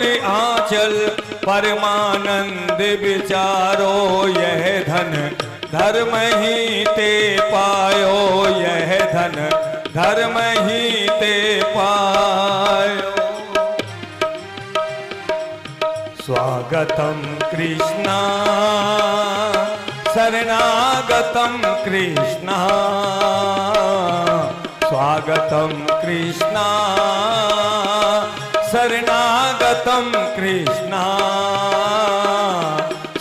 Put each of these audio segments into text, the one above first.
छोड़े आंचल परमानंद विचारो, यह धन धर्म ही ते पायो, यह धन धर्म ही ते पायो। स्वागतम कृष्णा शरणागतम कृष्णा, स्वागतम कृष्णा शरणागतम कृष्णा,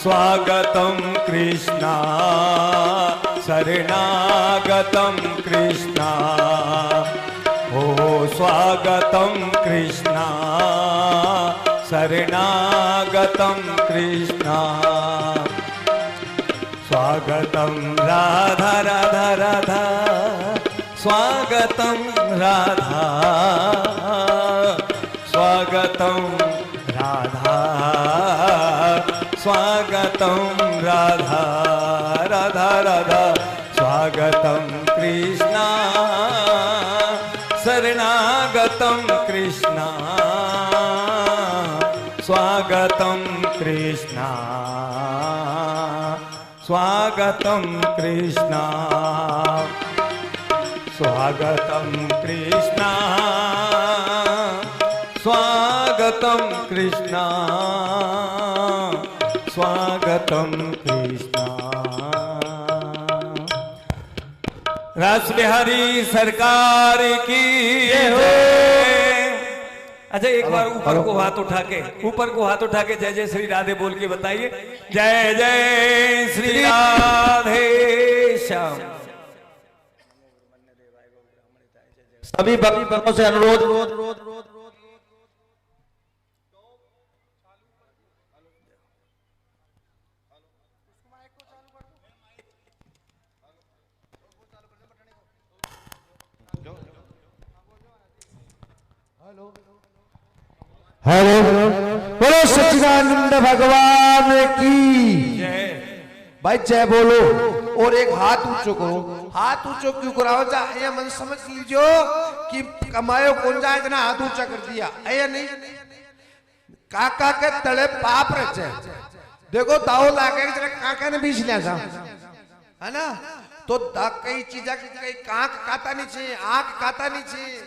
स्वागतम कृष्णा शरणागतम कृष्णा। ओ स्वागतम कृष्णा शरणागतम कृष्णा। स्वागतम राधा राधा राधा, स्वागतम राधा, स्वागतम राधा, स्वागतम राधा राधा राधा, स्वागतम कृष्णा शरणागतम कृष्णा, स्वागतम कृष्णा, स्वागतम कृष्णा, स्वागतम कृष्णा, स्वागतम कृष्णा, स्वागतम कृष्णा। रास बिहारी सरकार की जय। अच्छा एक बार ऊपर को हाथ उठा के, ऊपर को हाथ उठा के जय जय श्री राधे बोल के बताइए, जय जय श्री राधे श्याम। सभी भक्तों से अनुरोध, हेलो, बोलो सच्चिदानंद भगवान की जय। भाई जय बोलो। और एक हाथ ऊंचो करो। हाथ ऊंचो क्यों कराओ? ये मन समझ लीजियो कि कमायो कौन जाए, इतना हाथ ऊंचा कर दिया ऐ नहीं। काका के तले पाप रचे। देखो दाव लागे काका ने बीच लिया था, है ना? तो कई चीजा कई कांक काटा नहीं चाहिए, आंख काटा नहीं चाहिए।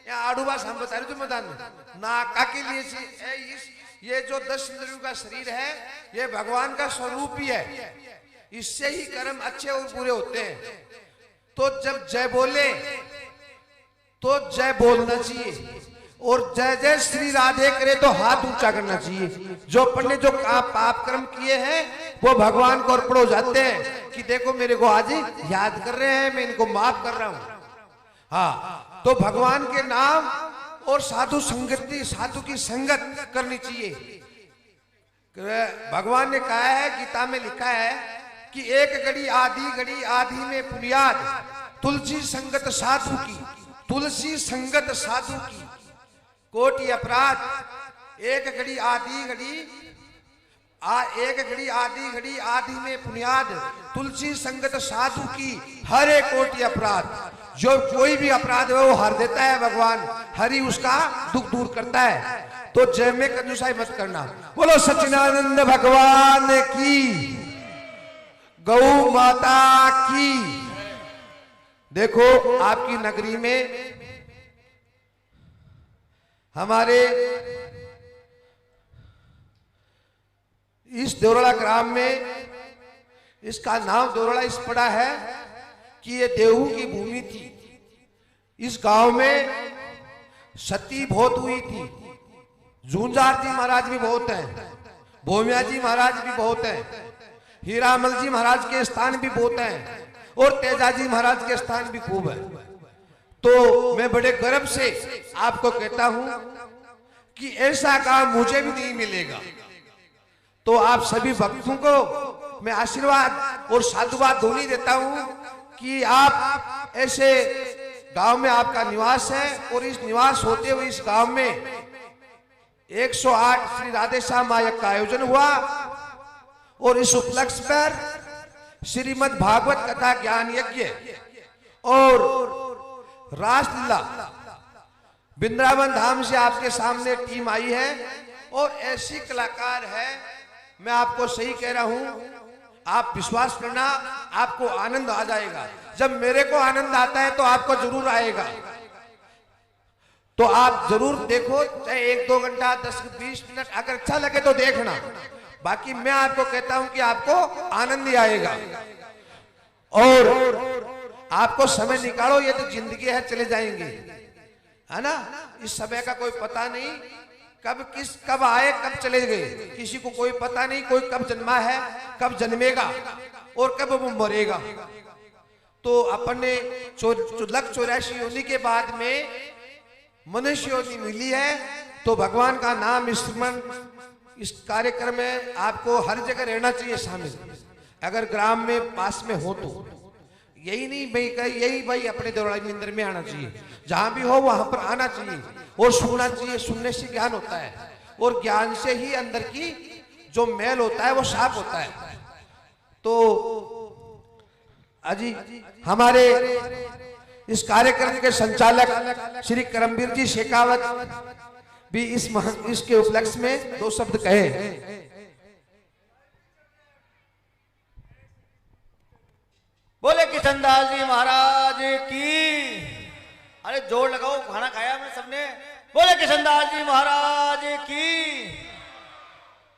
आड़ू बात हम बता रहे मैदान में नाका के लिए ये जो 10 इंद्रियों का शरीर है ये भगवान का स्वरूप ही है, इससे ही कर्म अच्छे और बुरे होते हैं। तो जब जय बोले तो जय बोलना चाहिए और जय जय श्री राधे करे तो हाथ ऊंचा करना चाहिए। जो अपन ने जो पाप कर्म किए हैं वो भगवान को अर्पण हो जाते हैं कि देखो मेरे को आज याद कर रहे हैं, मैं इनको माफ कर रहा हूं। हाँ, तो भगवान के नाम और साधु संगति, साधु की संगत करनी चाहिए। भगवान ने कहा है, गीता में लिखा है कि एक घड़ी आधी में पुनियाद, तुलसी संगत साधु की, तुलसी संगत साधु की कोटि अपराध। एक घड़ी आधी में पुनियाद, तुलसी संगत साधु की हरे कोटि अपराध। जो कोई भी अपराध है वो हर देता है भगवान, हरि उसका दुख दूर करता है। तो जय में कंजूसाई मत करना। बोलो सच्चिदानंद भगवान की, गौ माता की। देखो आपकी नगरी में हमारे इस देवराड़ा ग्राम में, इसका नाम देवराड़ा इस पड़ा है कि ये देवू की भूमि थी। इस गांव में सती बहुत हुई थी। झुंझार जी महाराज भी बहुत हैं, भोमिया जी महाराज भी बहुत हैं, हीरामल जी महाराज के स्थान भी बहुत हैं और तेजा जी महाराज के स्थान भी खूब है। तो मैं बड़े गर्व से आपको कहता हूं कि ऐसा काम मुझे भी नहीं मिलेगा। तो आप सभी भक्तों को मैं आशीर्वाद और साधुवाद दोनों देता हूं कि आप ऐसे गांव में आपका निवास है और इस निवास होते हुए इस गांव में 108 श्री राधे श्याम मायक का आयोजन हुआ और इस उपलक्ष्य पर श्रीमद् भागवत कथा ज्ञान यज्ञ और रासलीला वृंदावन धाम से आपके सामने टीम आई है और ऐसी कलाकार है, मैं आपको सही कह रहा हूं, आप विश्वास करना, आपको आनंद आ जाएगा। जब मेरे को आनंद आता है तो आपको जरूर आएगा। तो आप जरूर देखो, चाहे 1-2 घंटा 10-20 मिनट, अगर अच्छा लगे तो देखना। बाकी मैं आपको कहता हूं कि आपको आनंद ही आएगा। और आपको समय निकालो, ये तो जिंदगी है, चले जाएंगे, है ना। इस समय का कोई पता नहीं, कब आए कब चले गए, किसी को कोई पता नहीं। कोई कब जन्मा है, कब जन्मेगा और कब वो मरेगा। तो अपन ने 84 योनि के बाद में मनुष्य योनि मिली है। तो भगवान का नाम स्मरण इस कार्यक्रम में आपको हर जगह रहना चाहिए शामिल। अगर ग्राम में पास में हो तो यही नहीं भाई, यही भाई अपने देवराई मंदिर में आना चाहिए, जहां भी हो वहां पर आना चाहिए और सुनना चाहिए। सुनने से ज्ञान होता है और ज्ञान से ही अंदर की जो मैल होता है वो साफ होता है। तो अजी हमारे इस कार्यक्रम के संचालक श्री करमवीर जी शेखावत भी इसके उपलक्ष्य में 2 शब्द कहे। बोले किशनदास जी महाराज की। अरे जोर लगाओ, खाना खाया हमने सबने। बोले किशनदास जी महाराज की।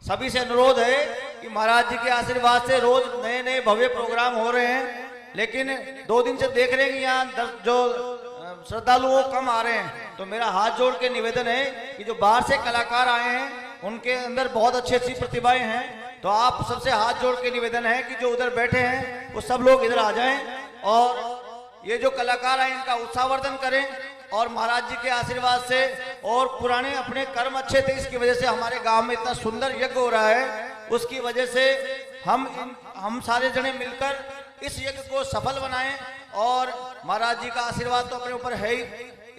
सभी से अनुरोध है कि महाराज जी के आशीर्वाद से रोज नए नए भव्य प्रोग्राम हो रहे हैं, लेकिन 2 दिन से देख रहे हैं कि यहाँ जो श्रद्धालु कम आ रहे हैं। तो मेरा हाथ जोड़ के निवेदन है कि जो बाहर से कलाकार आए हैं उनके अंदर बहुत अच्छी अच्छी प्रतिभाएं हैं। तो आप सबसे हाथ जोड़ के निवेदन है कि जो उधर बैठे हैं वो सब लोग इधर आ जाएं और ये जो कलाकार हैं इनका उत्साहवर्धन करें। और महाराज जी के आशीर्वाद से और पुराने अपने कर्म अच्छे थे, इसकी वजह से हमारे गांव में इतना सुंदर यज्ञ हो रहा है। उसकी वजह से हम सारे जने मिलकर इस यज्ञ को सफल बनाएं और महाराज जी का आशीर्वाद तो अपने ऊपर है ही।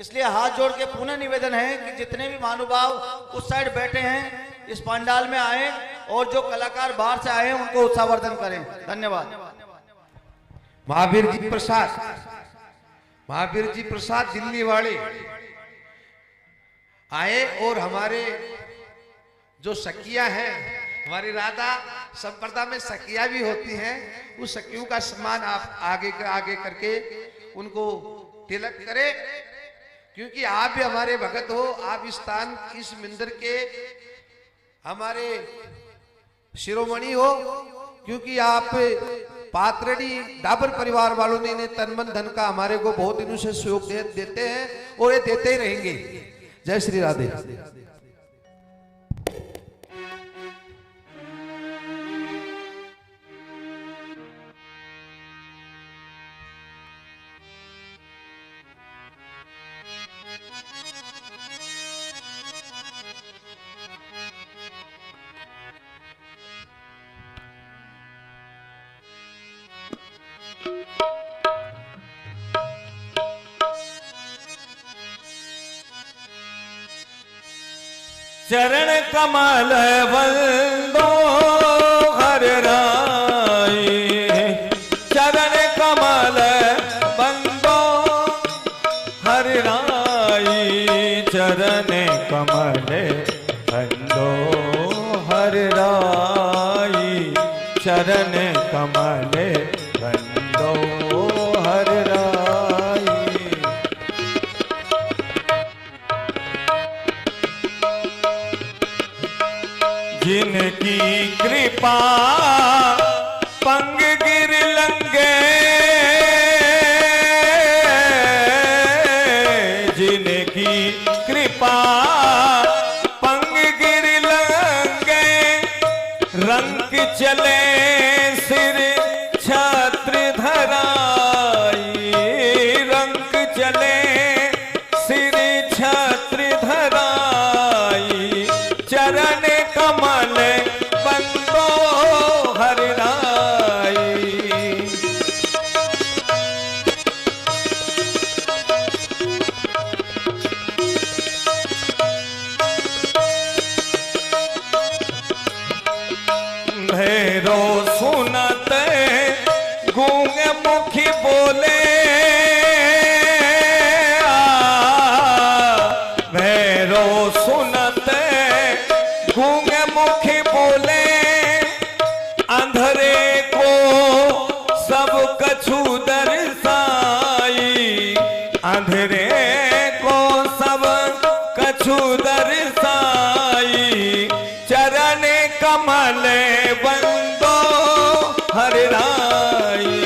इसलिए हाथ जोड़ के पुनः निवेदन है कि जितने भी महानुभाव उस साइड बैठे हैं इस पंडाल में आए और जो कलाकार बाहर से आए हैं उनको उत्साहवर्धन करें। धन्यवाद। महावीर जी प्रसाद दिल्ली वाले आए और हमारे जो सखिया हैं, हमारी राधा संप्रदाय में सखिया भी होती हैं, उस सखियों का सम्मान आप आगे करके उनको तिलक करें, क्योंकि आप भी हमारे भगत हो। आप इस स्थान इस मंदिर के हमारे शिरोमणि हो, क्योंकि आप पात्रड़ी डाबर परिवार वालों ने तन मन धन का हमारे को बहुत दिनों से सहयोग देते हैं और ये देते ही रहेंगे। जय श्री राधे। चरण कमल बंदो हर राई, चरण कमल बंदो हर राई, चरण कमल बंदो हर राई, चरण कमल बंदो हर राई। जिनकी कृपा पंग गिर लंगे, जिनकी कृपा पंग गिर लंगे, रंग चले सिर छत्र धराई, रंग चले सिर छत्र धराई, चरण कमल बंदो हर राई, मुख बोले अंधरे को सब कछु दर्शाई, अंधरे को सब कछु दर्शाई, चरण कमल बंदो हर राई।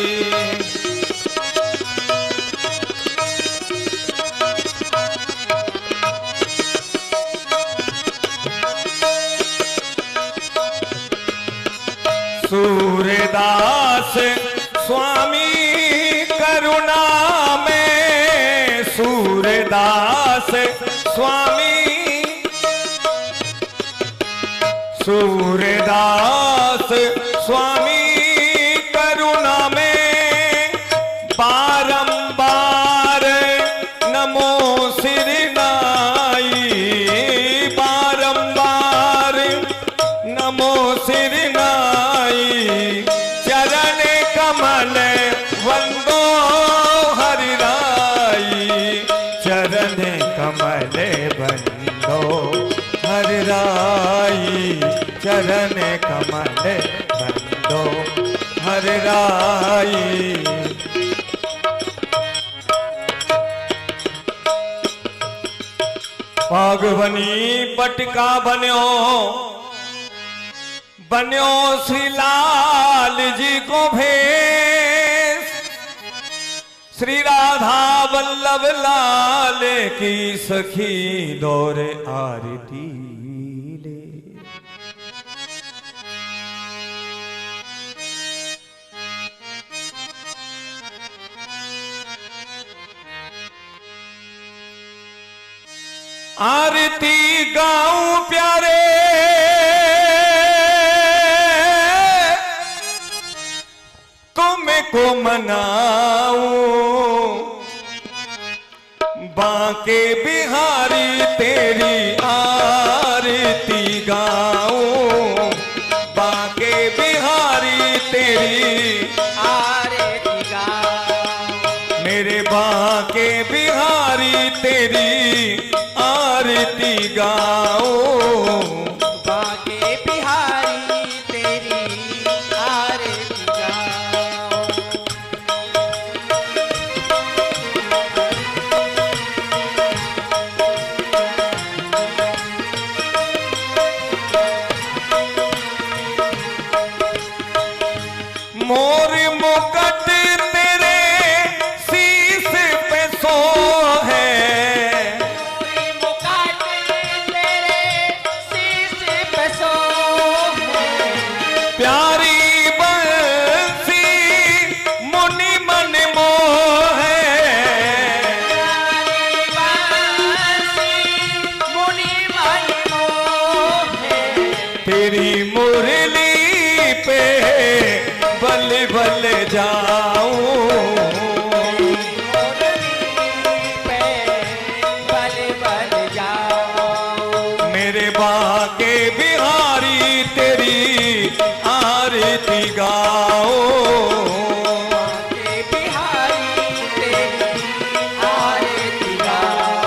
सूरदास स्वामी करुणा में, सूरदास स्वामी, सूरदास स्वामी करुणा में बारंबार नमो सिर नाई, बारंबार नमो सिर नाई, चरण कमल वंदो हरि राई, चरण कमल वंदो हरि राई, चरण कमल वंदो हरि राई। बागवनी पटका बन्यो, बन्यो श्री लाल जी को भेष, श्री राधा वल्लभ लाल की सखी दौर आरती ले। आरती गाऊं प्यारे तुमको मनाऊं, बांके बिहारी तेरी आरती गाऊं, बांके बिहारी तेरी आरती गाऊं, मेरे बांके बिहारी तेरी आरती गाऊं, बांके बिहारी तेरी आरती गाऊं। मोर मुकुट तेरे शीश पे सो है, मुकुट तेरे शीश पे सो है, प्यारी बंसी मुनि मन मोह है, मुनि मन मोहे, तेरी मुरली पे बल बल जाऊं, पे बल बल जाओ, मेरे बांके बिहारी तेरी आरती गाऊं, बांके बिहारी तेरी आरती गाओ।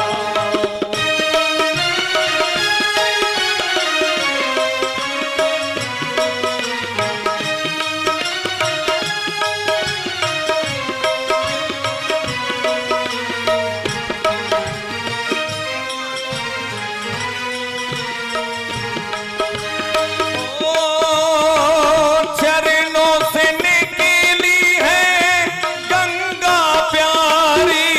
ओ चरणों से निकली है गंगा प्यारी,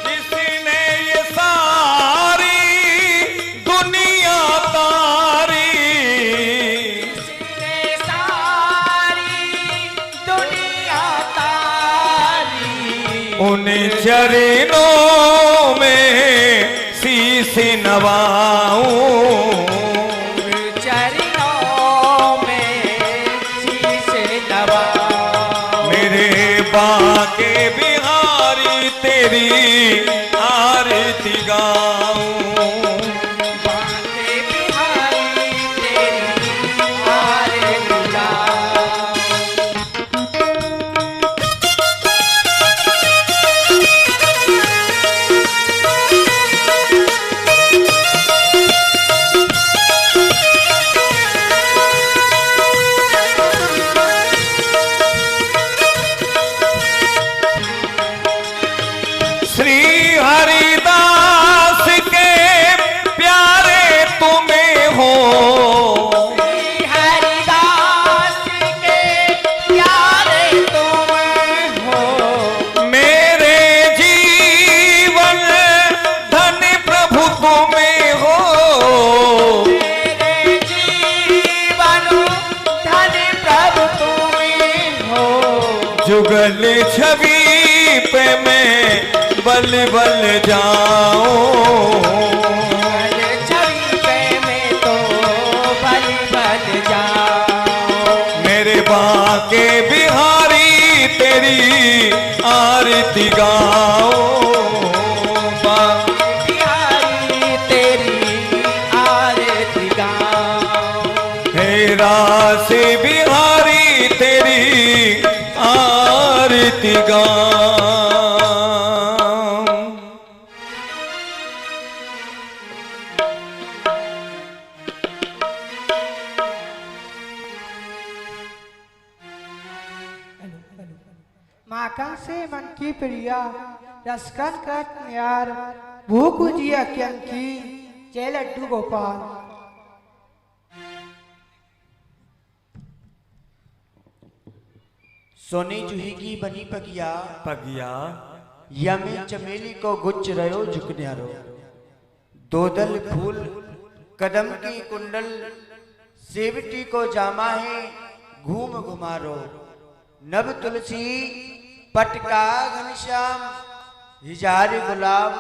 जिसने ये सारी दुनिया तारी, उन चरणों में शीश नवाऊं, मेरे बांके बिहारी तेरी आरती गाऊं, युगल छवि पे मैं बल बल जाऊं, छवि पे मैं तो बल बल जाऊं। मेरे बांके बिहारी तेरी आरती गाऊं, बिहारी तेरी आरती गाऊं। हे रास बिहारी तेरी आरती गाऊं। माका से मन की प्रिया रसकन कट यार भूख जिया की जय लड्डू गोपाल। सोनी जूही की बनी पगिया, पगिया यमे चमेली को गुच्च रयो झुकन्यारो। दोदल फूल कदम की कुंडल, सेवटी को जामा है घूम घुमारो। नभ तुलसी पटका घनश्याम, हिजार गुलाब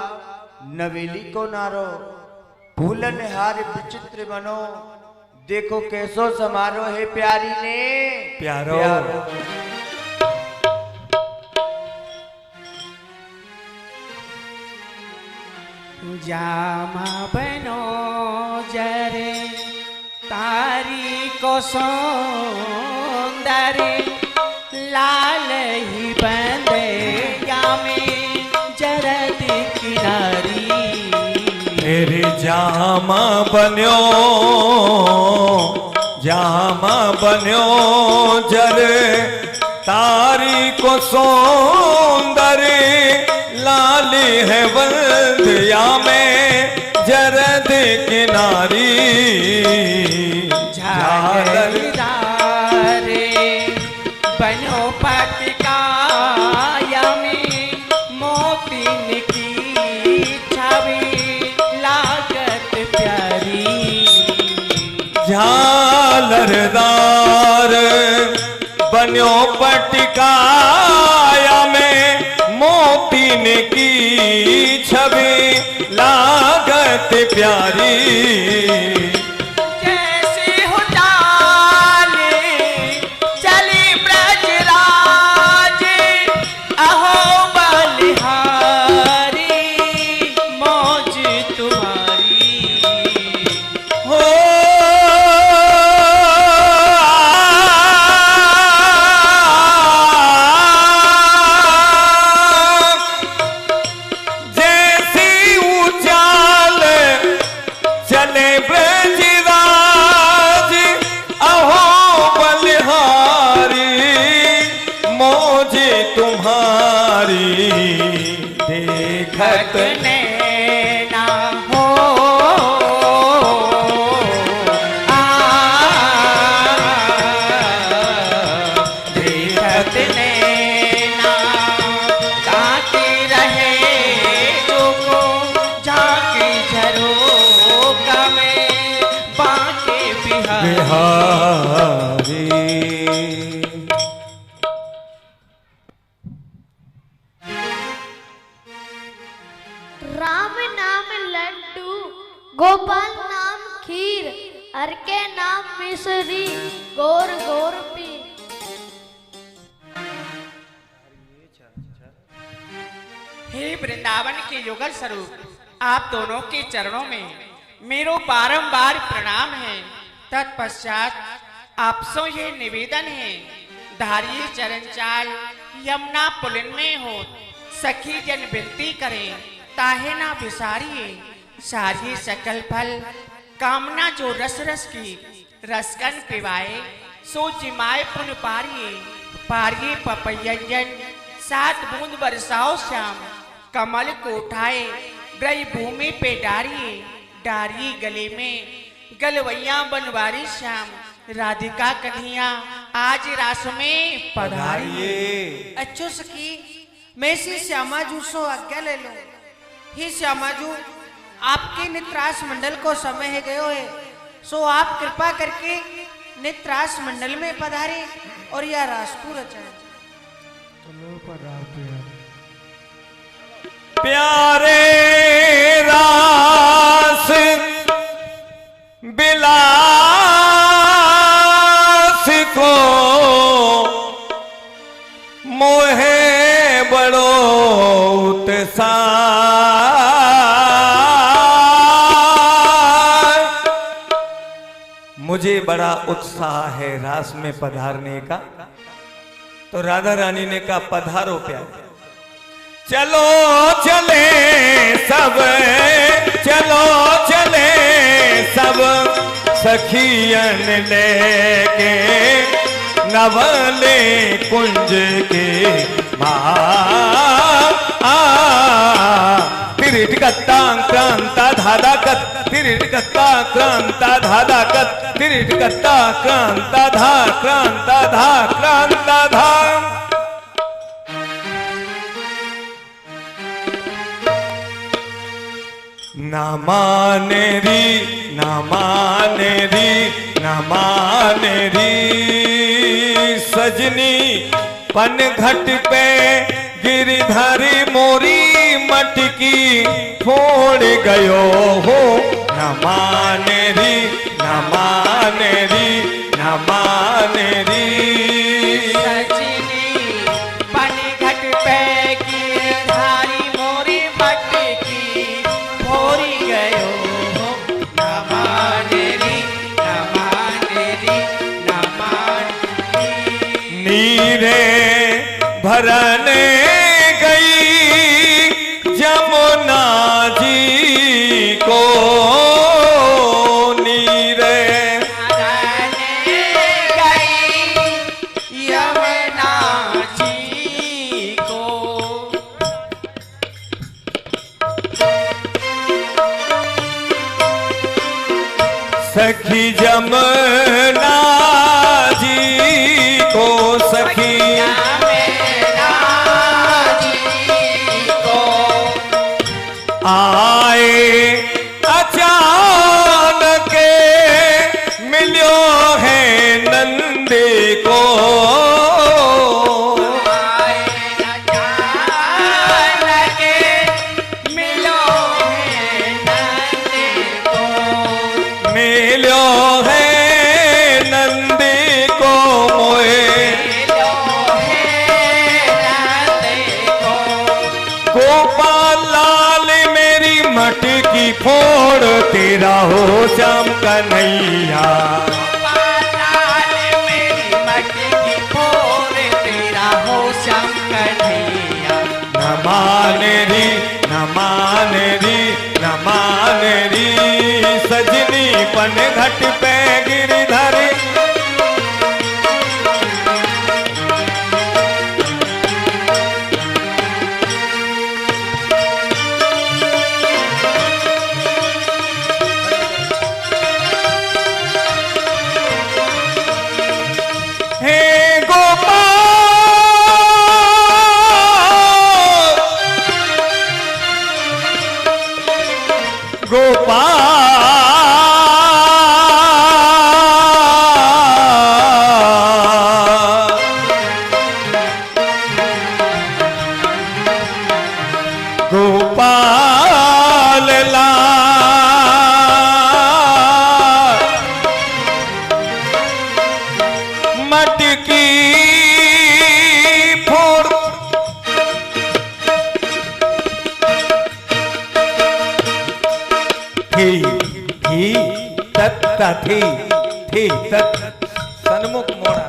नवेली को नारो। फूलन हार विचित्र बनो, देखो कैसो समारो है प्यारी ने प्यारो। जामा बनो जरे तारी को सौंदर्य, लाल ही बंदे यामे जरद किनारी। मेरे जामा बन्यो जर तारी को सौंदर्य, लाली है बंदिया में जरद किनारी। झालदारे बनो पटकाया में मोतिन की छवि लागत प्यारी। झालरदार बन्यो पटकाया में मोतीन की छवि लागत प्यारी। जैसे हो डाले चले ब्रजराज, अहो बलिहारी मौज तुम्हारी। हो जैसी उजाल चले ब्रजराज, अहो बलिहारी मौज तुम्हारी। देखत नैना हो देखत नैना ताकि रहे जो को झांकी झरोका में बांके बिहारी। बिहारी। राम नाम लड्डू, गोपाल नाम खीर, हर के नाम मिश्री, गोर गोर पीर। हे वृंदावन के युगल स्वरूप, आप दोनों के चरणों में मेरो बारंबार प्रणाम है। तत्पश्चात आपसे ये निवेदन है, धारिये चरण चाल यमुना पुलिन में हो, सखी जन विनती करें ताहे ना विसारिये। सारी सकल फल कामना जो रस रस की, रसकन पिवाए सो जिमाए पुन पारिये। पारिये पपयंजन 7 बूंद बरसाओ श्याम, कमल को उठाए ब्रज भूमि पे डारिये। डारिये गले में गलवैया बनवारी श्याम, राधिका कन्हैया आज रास में पधारिये। अच्छो सखी, मैं से श्यामाजू सो आज्ञा ले लो। हे श्यामाजू, आपके नित्रास मंडल को समय है गयो है, सो आप कृपा करके नित्रास मंडल में पधारे और यह रास को रचाएं। प्यारे रास बिलास को मोहे बड़ो उत्साह, मुझे बड़ा उत्साह है रास में पधारने का। तो राधा रानी ने कहा पधारो प्यारे, चलो चले सब, चलो चले सब सखियन लेके नवले कुंज के तिरिट कत्ता क्रांता धादा कत, तिरिट कत्ता क्रांता धादा कत, तिरिट कत्ता क्रांता धा क्रांता धा क्रांता धा। ना माने री, ना माने री, ना माने री सजनी पन घट पे गिरधरी मोरी मटकी फोड़ गयो हो। ना माने री, ना माने री, ना माने री सजनी पनघट पे गिरधारी मोरी मटकी फोड़ी गयो हो। न माने री, न माने री, न माने नीरे भरने गई जमुना जी को, नीरे भरने गई यमुना जी को। सखी जमुना जी को, सखी यमुना जी को आए अचानक मिलो है नंद को। आए अचानक मिलो है नंद को। मिलो है नंद को मोए, मिलो है नंद को। गोपाल लाल मेरी मटकी फोड़ तेरा हो श्याम कन्हैया। गोपाल मेरी मटकी फोड़ तेरा हो श्याम कन्हैया। न माने री, न माने री, न माने री सजनी पन घट पे गिरधरी। हे गोपाल, गोपाल गोपाल लाल मटकी फोड़ थी तत्त थी तत्त सन्मुख मोड़ा।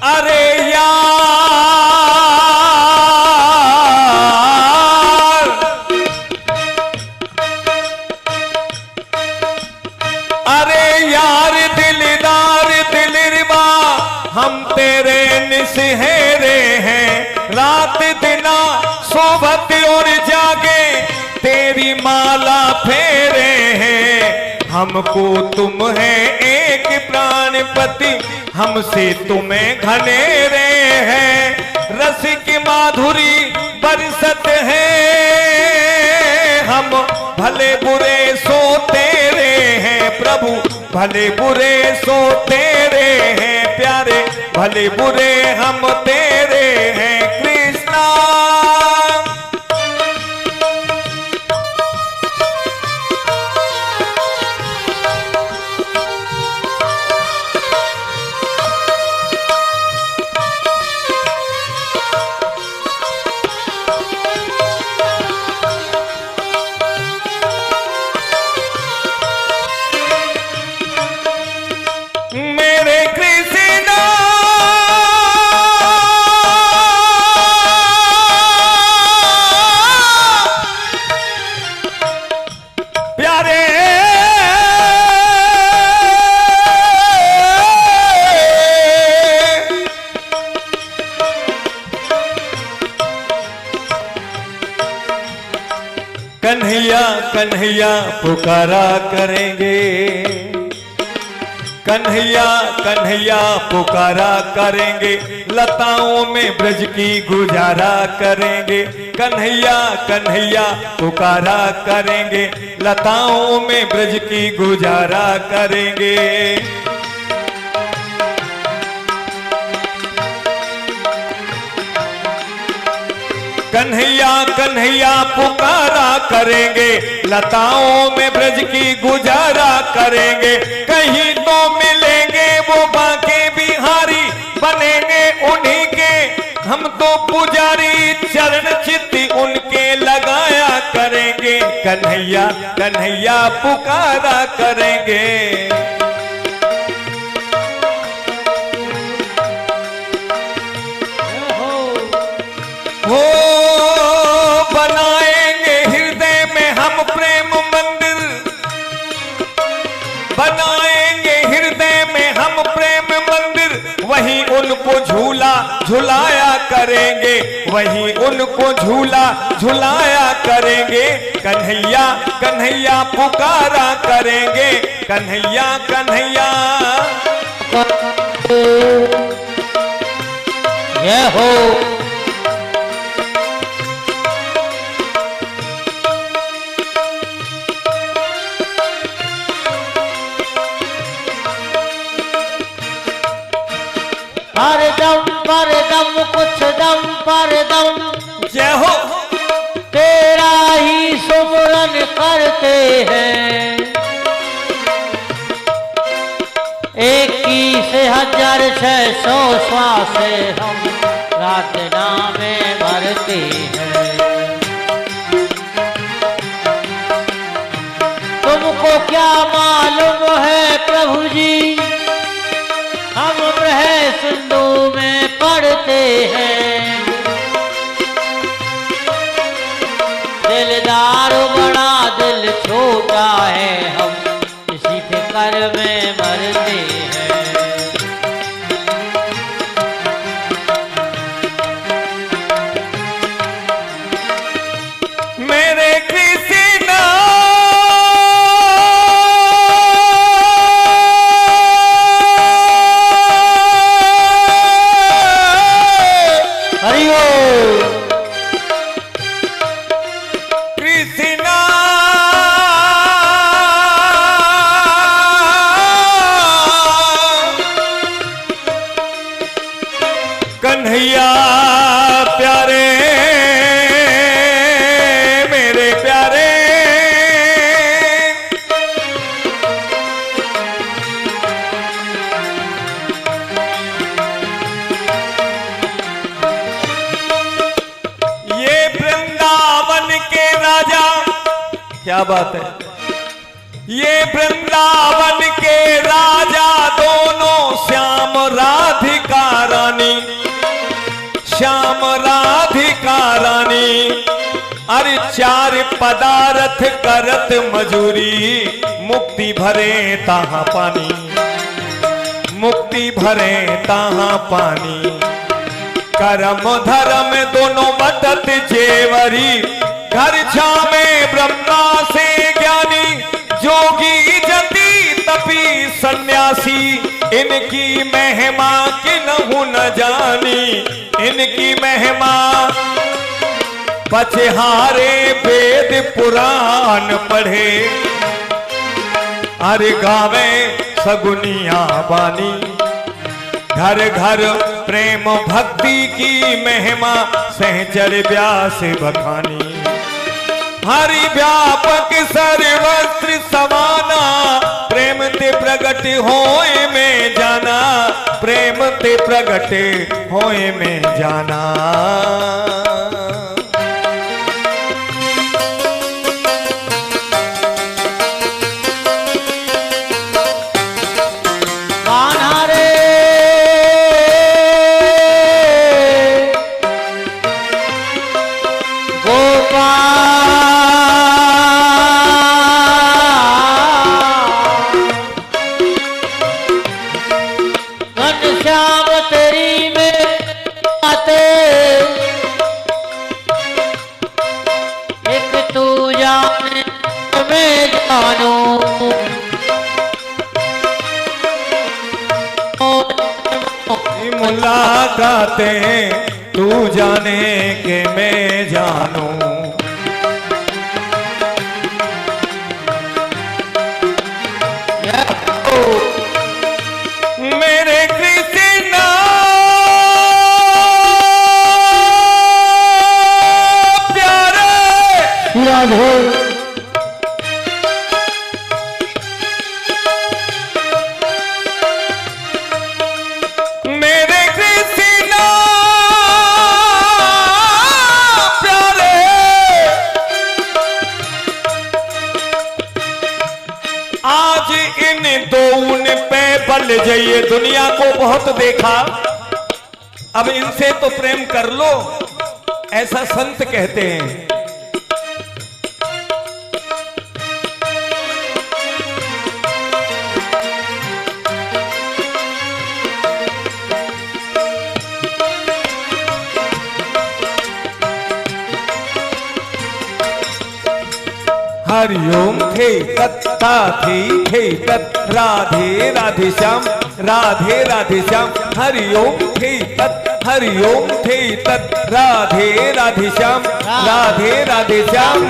अरे यार, अरे यार दिलदार दिलरबा हम तेरे निसहेरे हैं। रात दिना सोबत और जागे तेरी माला फेरे हैं। हमको तुम है एक प्राणपति, हमसे तुम्हें घनेरे हैं। रसिक माधुरी बरसत है, हम भले बुरे सोत प्रभु भले बुरे सो तेरे हैं प्यारे, भले बुरे हम तेरे हैं कृष्णा। कन्हैया कन्हैया पुकारा करेंगे, कन्हैया कन्हैया पुकारा करेंगे, लताओं में ब्रज की गुजारा करेंगे। कन्हैया कन्हैया पुकारा करेंगे, लताओं में ब्रज की गुजारा करेंगे। कन्हैया कन्हैया पुकारा करेंगे, लताओं में ब्रज की गुजारा करेंगे। कहीं तो मिलेंगे वो बांके बिहारी, बनेंगे उन्हीं के हम तो पुजारी, चरण चित्ती उनके लगाया करेंगे। कन्हैया कन्हैया पुकारा करेंगे। हो बनाएंगे हृदय में हम प्रेम मंदिर, बनाएंगे हृदय में हम प्रेम मंदिर, वहीं उनको झूला झुलाया करेंगे, वहीं उनको झूला झुलाया करेंगे। कन्हैया कन्हैया पुकारा करेंगे, कन्हैया कन्हैया। जय हो। हर दम पर दम कुछ दम पर दम, जय हो। तेरा ही सुमरन करते हैं, एक की से 1600 श्वासे हम प्रार्थना में भरते हैं। तुमको क्या मालूम है प्रभु जी, हम ब्रह सिंधु में पढ़ते हैं। दिलदार बड़ा दिल छोटा है, हम इसी फिक्र में मरते हैं। मेरे कृष्णा कन्हैया प्यारे मेरे प्यारे। ये वृंदावन के राजा, क्या बात है, ये वृंदावन के राजा दोनों श्याम राधिका रानी, श्याम राधिका रानी। अरे 4 पदार्थ करत मजूरी, मुक्ति भरे ताहा पानी, मुक्ति भरे ताहा पानी। कर्म धर्म दोनों बटत जेवरी, घर छामे ब्रह्मा से ज्ञानी, जोगी जति तपी सन्यासी। इनकी महिमा किन्हु न जानी, इनकी महिमा पछहारे वेद पुराण पढ़े। अरे गावे सगुनिया बानी, घर घर प्रेम भक्ति की महिमा सहचर व्यास बखानी। हरि व्यापक सर्वत्र समाना, प्रेम ते प्रगट होए में जाना, प्रेम ते प्रगट होए में जाना। कान्हा रे घनश्याम तेरी में आते, एक तू जाने मैं जानू। मुलाकातें तू जाने के मैं जानूं। मेरे कृष्णा प्यारे राधे मेरे कृष्णा प्यारे, आज इन दोन पे बल जाइए। दुनिया को बहुत देखा, अब इनसे तो प्रेम कर लो, ऐसा संत कहते हैं। हरिओम थे तत्ता थे तत्, राधे राधे श्याम, राधे राधे श्याम। हरिओम थे तत्, हरिओम थे तत्, राधे राधे श्याम, राधे राधे श्याम।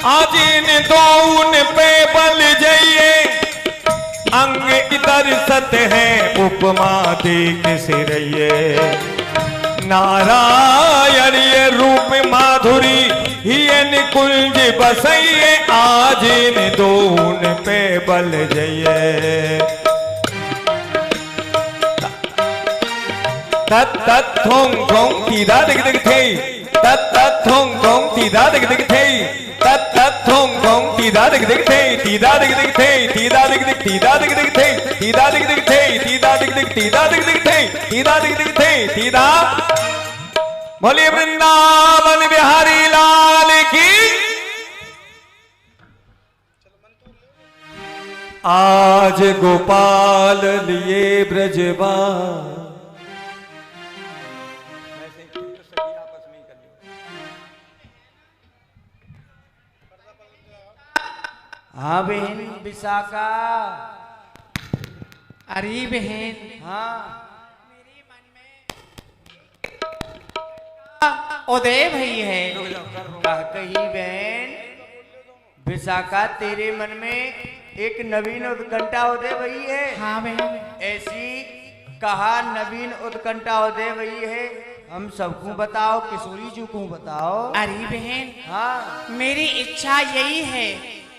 आज इन दोन पे बल जाइए, अंग इधर सत है उपमा देख से रहिए। नारायण ये रूप माधुरी ही निकुंज बसइए, आज इन दोन पे बल जाइए। तत् तत् थोंग थोंग तीदा दिख दिख थे, तत् तत् थोंग थोंग तीदा दिख दिख थे, तत् तत् थोंग थोंग तीदा दिख दिख थे, तीदा दिख दिख थे, तीदा दिख दिख, तीदा दिख दिख थे, तीदा दिख दिख थे, तीदा दिख दिख, तीदा दिख दिख थे, तीदा दिख दिख थे, तीदा। बोलिए वृंदावन बिहारी लाल की। आज गोपाल लिए ब्रजबा, हाँ बहन विशाखा। अरे बहन, हाँ उदय भई है। कह कही बहन विशाखा, तेरे मन में एक नवीन उत्कंठा उदय भई है। हाँ बहन, ऐसी कहा नवीन उत्कंठा उदय भई है, हम सबको बताओ, किशोरी जी को बताओ। अरे बहन, हाँ मेरी इच्छा यही है,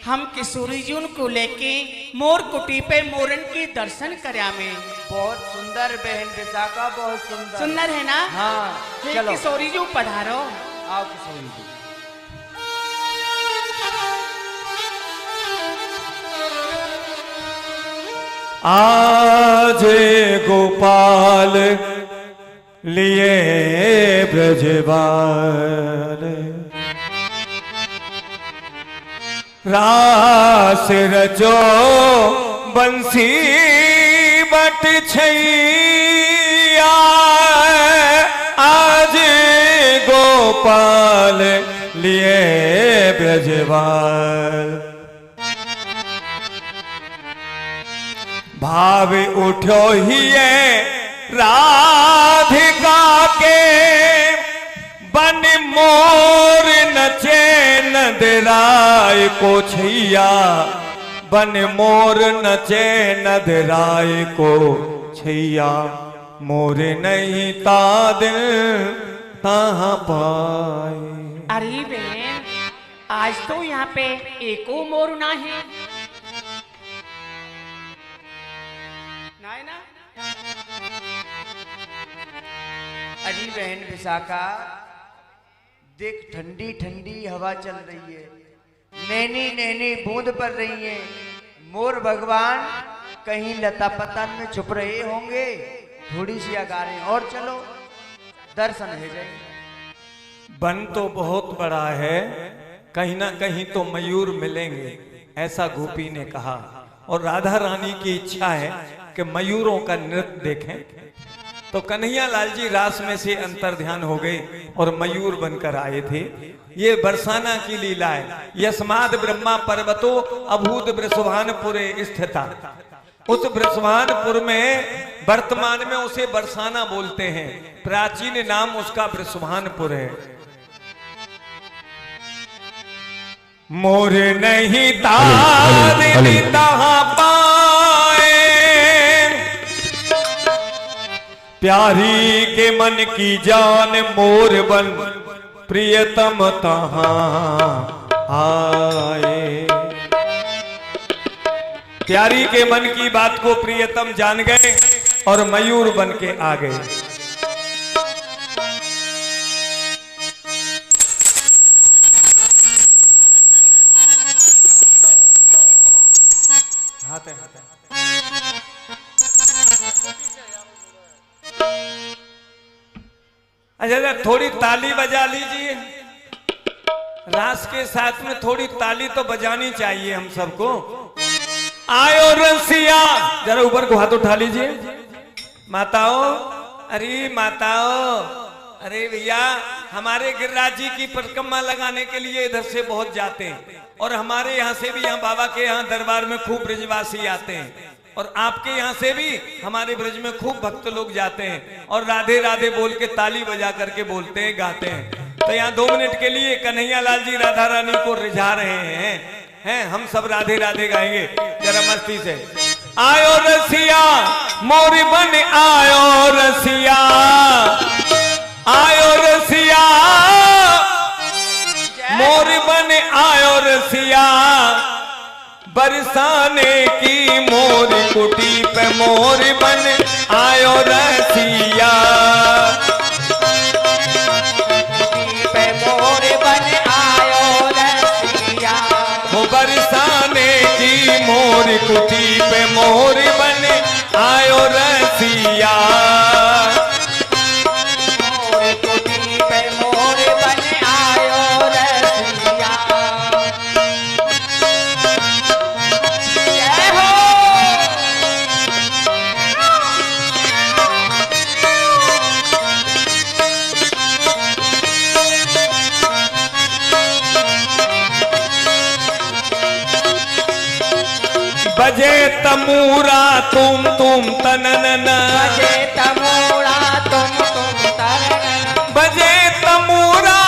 हम किशोरी जी को लेके मोर कुटी पे मोरन के दर्शन करा में। बहुत सुंदर बहन विशाखा, बहुत सुंदर। सुंदर है ना? हाँ फिर चलो किशोरी जी पधारो। आओ किशोरी जी। आज गोपाल लिए ब्रजबाल, रास रचो बंसी बट छैया। आज गोपाल लिए ब्रजबाल, भाव उठो ही राधिका के बन मोर नचे न नदराय को छैया, बन मोर नचे नदराय को छैया, मोरे नहीं ता दिल तहाँ पाए। अरे बहन, आज तो यहाँ पे एको मोर ना है ना। अजी बहन विशाखा, देख ठंडी ठंडी हवा चल रही है, नैनी नैनी बूंद पड़ रही है। मोर भगवान कहीं लता पतन में छुप रहे होंगे, थोड़ी सी अगारे और चलो, दर्शन हो जाए। वन तो बहुत बड़ा है, कहीं ना कहीं तो मयूर मिलेंगे, ऐसा गोपी ने कहा। और राधा रानी की इच्छा है कि मयूरों का नृत्य देखें। तो कन्हैया लाल जी रास में से अंतर ध्यान हो गए और मयूर बनकर आए थे। ये बरसाना की लीला है। यस्माद ब्रह्मा पर्वतो अभूत वृषभानपुरे स्थिता। उस वृषभानपुर में वर्तमान में उसे बरसाना बोलते हैं, प्राचीन नाम उसका वृषभानपुर है। मोर नहीं तार तहाँ पाए, प्यारी के मन की जान मोर बन प्रियतम तहाँ आए। प्यारी के मन की बात को प्रियतम जान गए और मयूर बन के आ गए। अच्छा, थोड़ी ताली बजा लीजिए। रास के साथ में थोड़ी ताली तो बजानी चाहिए हम सबको। आयो रसिया, जरा ऊपर को हाथ उठा लीजिए। माताओं, अरे माताओं, अरे भैया, हमारे गिरिराज जी की परिक्रमा लगाने के लिए इधर से बहुत जाते हैं और हमारे यहाँ से भी, यहाँ बाबा के यहाँ दरबार में खूब ब्रजवासी आते हैं और आपके यहाँ से भी हमारे ब्रज में खूब भक्त लोग जाते हैं और राधे राधे बोल के ताली बजा करके बोलते हैं, गाते हैं। तो यहाँ 2 मिनट के लिए कन्हैया लाल जी राधा रानी को रिझा रहे हैं, हम सब राधे राधे गाएंगे जरा मस्ती से। आयो रसिया मोरी बन, आयो रसिया, आयो रसिया मोरी बन, आयो रसिया, बरसाने की मोर कुटी पे मोर बन आयो रसिया, पे मोर बन आयो रसिया। हो बरसाने की मोर कुटी पे मोर बन आयो रसिया, मोर कुटी पे मोर बन आयो रसिया। जय हो। बजे तमूरा तुम तननन, बजे तमोड़ा तुम तरन, बजे तमूरा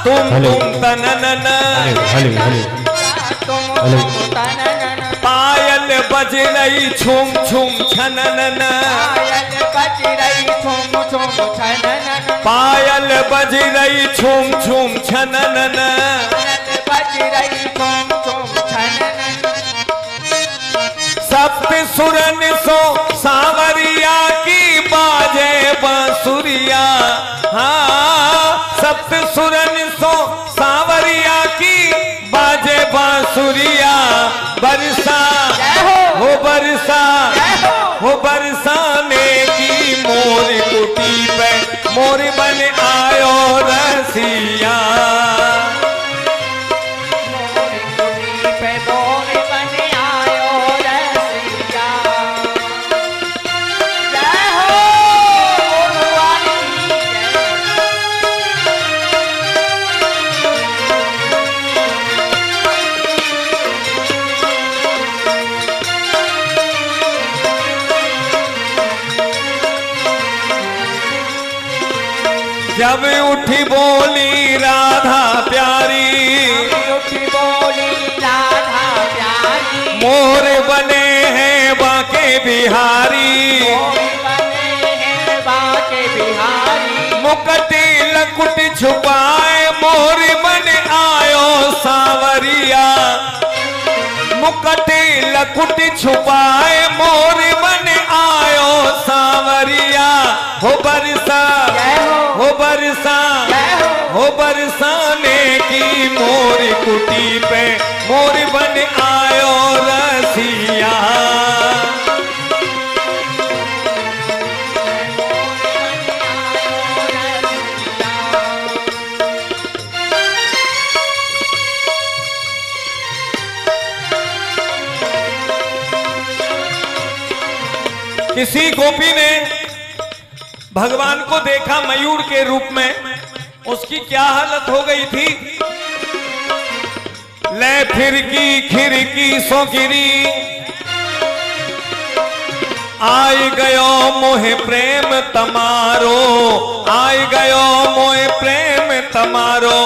तुम तननन, तुम तनन, पायल बज रही छुम छुम छननन, पायल बज रही छुम छुम छनन, पायल बज रही छुम छुम छननन, पायल बज रही छुम छुम छनन। सप्त सुरन सो सांवरिया की बाजे बांसुरिया, हाँ सप्त सुरन सो सांवरिया की बाजे बांसुरिया, बरसा हो बरसा हो बरसाने की मोर कुटी पे मोर बन आयो रसिया, मोर कुटी पे मोर बन आयो रसिया। जय हो भगवान की जब उठी बोली राधा प्यारी, उठी बिहारी, मोरी बने हैं बाके बिहारी। मुकटी लकुट छुपाए मोर बन आयो सांवरिया, मुकटी लकुट छुपाए मोर बन आयो सांवरिया। हो बरसा, हो बरसा, हो बरसाने की मोर कुटी पे मोर बन आयो रसिया। किसी गोपी ने भगवान को देखा मयूर के रूप में, उसकी क्या हालत हो गई थी। ले फिर की खिड़की सो गिरी, आई गयो मोहे प्रेम तमारो, आई गयो मोहे प्रेम तमारो।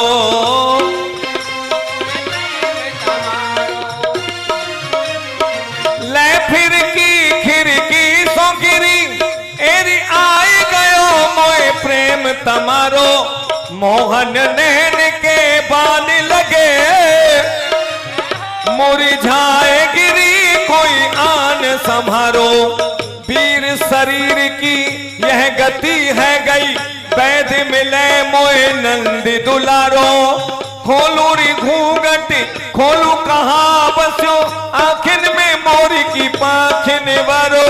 ले फिर की खिड़की सो गिरी, एरी आई गयो मोहे प्रेम तमारो। मोहन नैन के बाल लगे, मुरझाए गिरी कोई आन संभारो। वीर शरीर की यह गति है गई, वैद मिले मोए नंद दुलारो। खोलू री घूंघट खोलू कहाँ बस्यो, आखिन में मोरी की पाखिन वरो।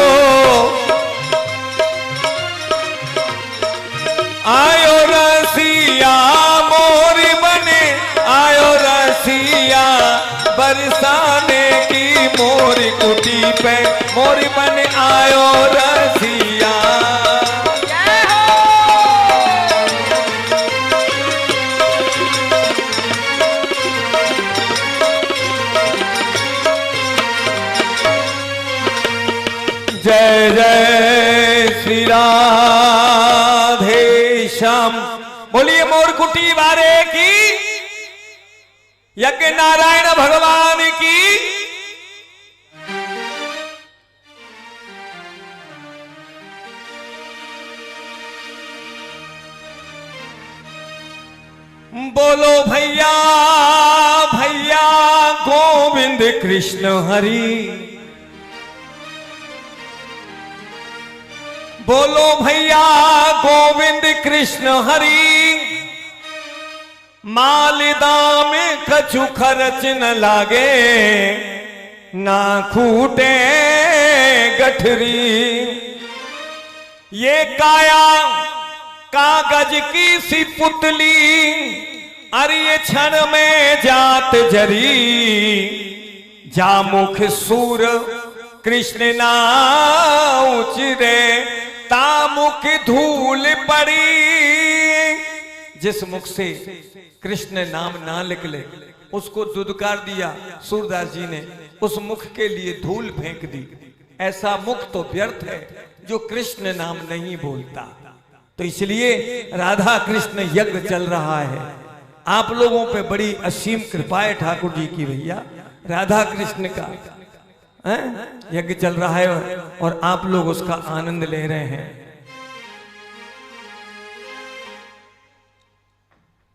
आयो रसिया मोरी बने आयो रसिया, बरसाने की मोरी कुटी पे मोरी बने आयो रसिया। जय जय श्री राधे श्याम। बोलिए मोर कुटी वारे की, यज्ञ नारायण भगवान की। बोलो भैया भैया गोविंद कृष्ण हरि, बोलो भैया गोविंद कृष्ण हरि। मालिदा में कछु खर्च न लागे, ना खूटे गठरी। ये काया कागज की सी पुतली, अरे ये क्षण में जात जरी। जामुख सूर कृष्ण ना उचरे, तामुख धूल पड़ी। जिस मुख से कृष्ण नाम ना निकले उसको दुदकार दिया सूरदास जी ने, उस मुख के लिए धूल फेंक दी। ऐसा मुख तो व्यर्थ है जो कृष्ण नाम नहीं बोलता। तो इसलिए राधा कृष्ण यज्ञ चल रहा है। आप लोगों पे बड़ी असीम कृपा है ठाकुर जी की भैया। राधा कृष्ण का यज्ञ चल रहा है और आप लोग उसका आनंद ले रहे हैं।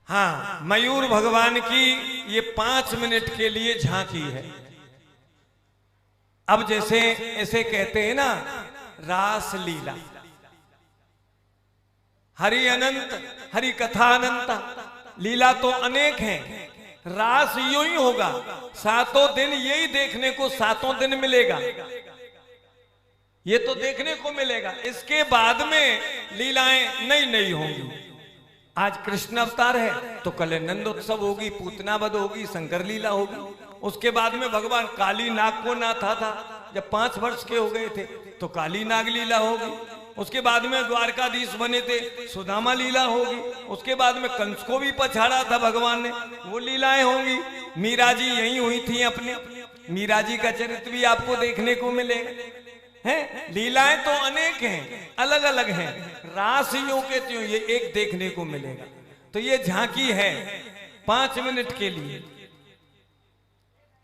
हाँ, मयूर भगवान की ये 5 मिनट के लिए झांकी है। अब जैसे ऐसे कहते हैं ना, रास लीला, हरि अनंत, हरि कथा अनंत। लीला तो अनेक हैं, रास यूं ही होगा। 7 दिन यही देखने को 7 दिन मिलेगा, ये तो देखने को मिलेगा। इसके बाद में लीलाएं नई नई होंगी। आज कृष्ण अवतार है तो कल नंदोत्सव होगी, पूतना वध होगी, शंकर लीला होगी। उसके बाद में भगवान काली नाग को नाथा था, जब 5 वर्ष के हो गए थे तो काली नाग लीला होगी। उसके बाद में द्वारकाधीश बने थे, सुदामा लीला होगी। उसके बाद में कंस को भी पछाड़ा था भगवान ने, वो लीलाएं होंगी। मीरा जी यही हुई थी अपने, मीरा जी का चरित्र भी आपको देखने को मिलेगा। हैं, लीलाएं तो अनेक हैं, अलग अलग हैं। रास यूं के त्यों ये एक देखने को मिलेगा। तो ये झांकी है 5 मिनट के लिए।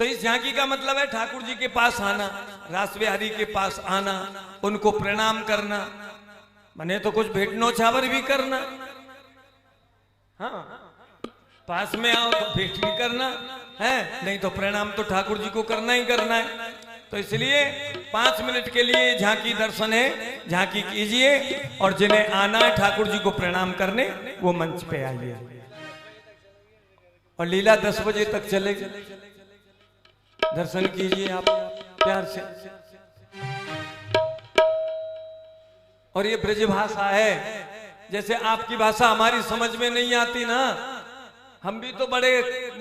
तो इस झांकी का मतलब है ठाकुर जी के पास आना, रास बिहारी के पास आना, उनको प्रणाम करना, मने तो कुछ भेंट न्योछावर भी करना। हाँ, पास में आओ तो भेंट भी करना है, नहीं तो प्रणाम तो ठाकुर जी को करना ही करना है। तो इसलिए 5 मिनट के लिए झांकी दर्शन है, झांकी कीजिए, और जिन्हें आना है ठाकुर जी को प्रणाम करने वो मंच पे आइए। और लीला 10 बजे तक चलेगी, दर्शन कीजिए आप प्यार से। और ये ब्रज भाषा है, जैसे आपकी भाषा हमारी समझ में नहीं आती ना, हम भी तो बड़े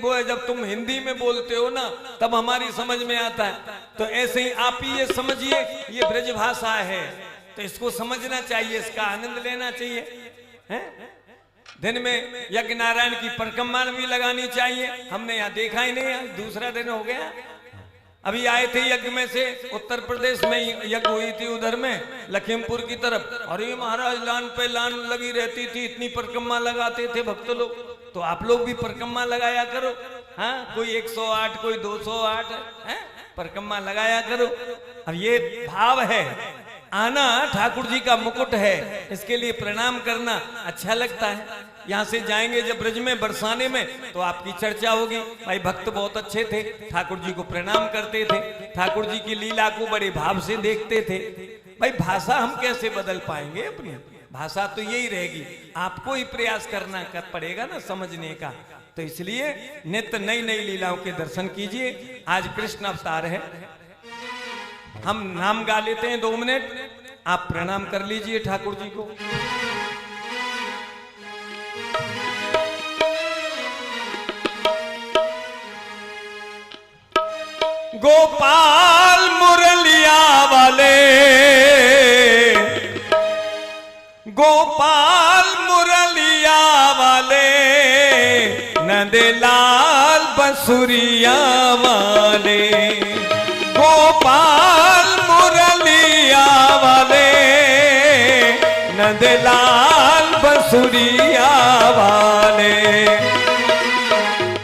वो है, जब तुम हिंदी में बोलते हो ना तब हमारी समझ में आता है। तो ऐसे ही आप ही ये समझिए, ये ब्रज भाषा है तो इसको समझना चाहिए, इसका आनंद लेना चाहिए, हैं? दिन में यज्ञ नारायण की परिक्रमा भी लगानी चाहिए। हमने यहाँ देखा ही नहीं, दूसरा दिन हो गया। अभी आए थे यज्ञ में से, उत्तर प्रदेश में यज्ञ हुई थी उधर में लखीमपुर की तरफ। अरे महाराज लान पे लान लगी रहती थी, इतनी परिक्रमा लगाते थे भक्त लोग। तो आप लोग भी परिक्रमा लगाया करो। हाँ, कोई 108, कोई 208 है, परिक्रमा लगाया करो। अब ये भाव है, आना ठाकुर जी का मुकुट है, इसके लिए प्रणाम करना अच्छा लगता है। यहाँ से जाएंगे जब ब्रज में बरसाने में तो आपकी चर्चा होगी, भाई भक्त बहुत अच्छे थे, ठाकुर जी को प्रणाम करते थे, ठाकुर जी की लीला को बड़े भाव से देखते थे। भाई भाषा हम कैसे बदल पाएंगे अपनी? भाषा तो यही रहेगी, आपको ही प्रयास करना पड़ेगा ना समझने का। तो इसलिए नित्य नई नई लीलाओं के दर्शन कीजिए। आज कृष्ण अवतार है, हम नाम गा लेते हैं 2 मिनट, आप प्रणाम कर लीजिए ठाकुर जी को। गोपाल मुरलिया वाले, गोपाल मुरलिया वाले, नंदलाल बंसुरिया वाले, गोपाल मुरलिया वाले, नंदलाल बंसुरिया वाले।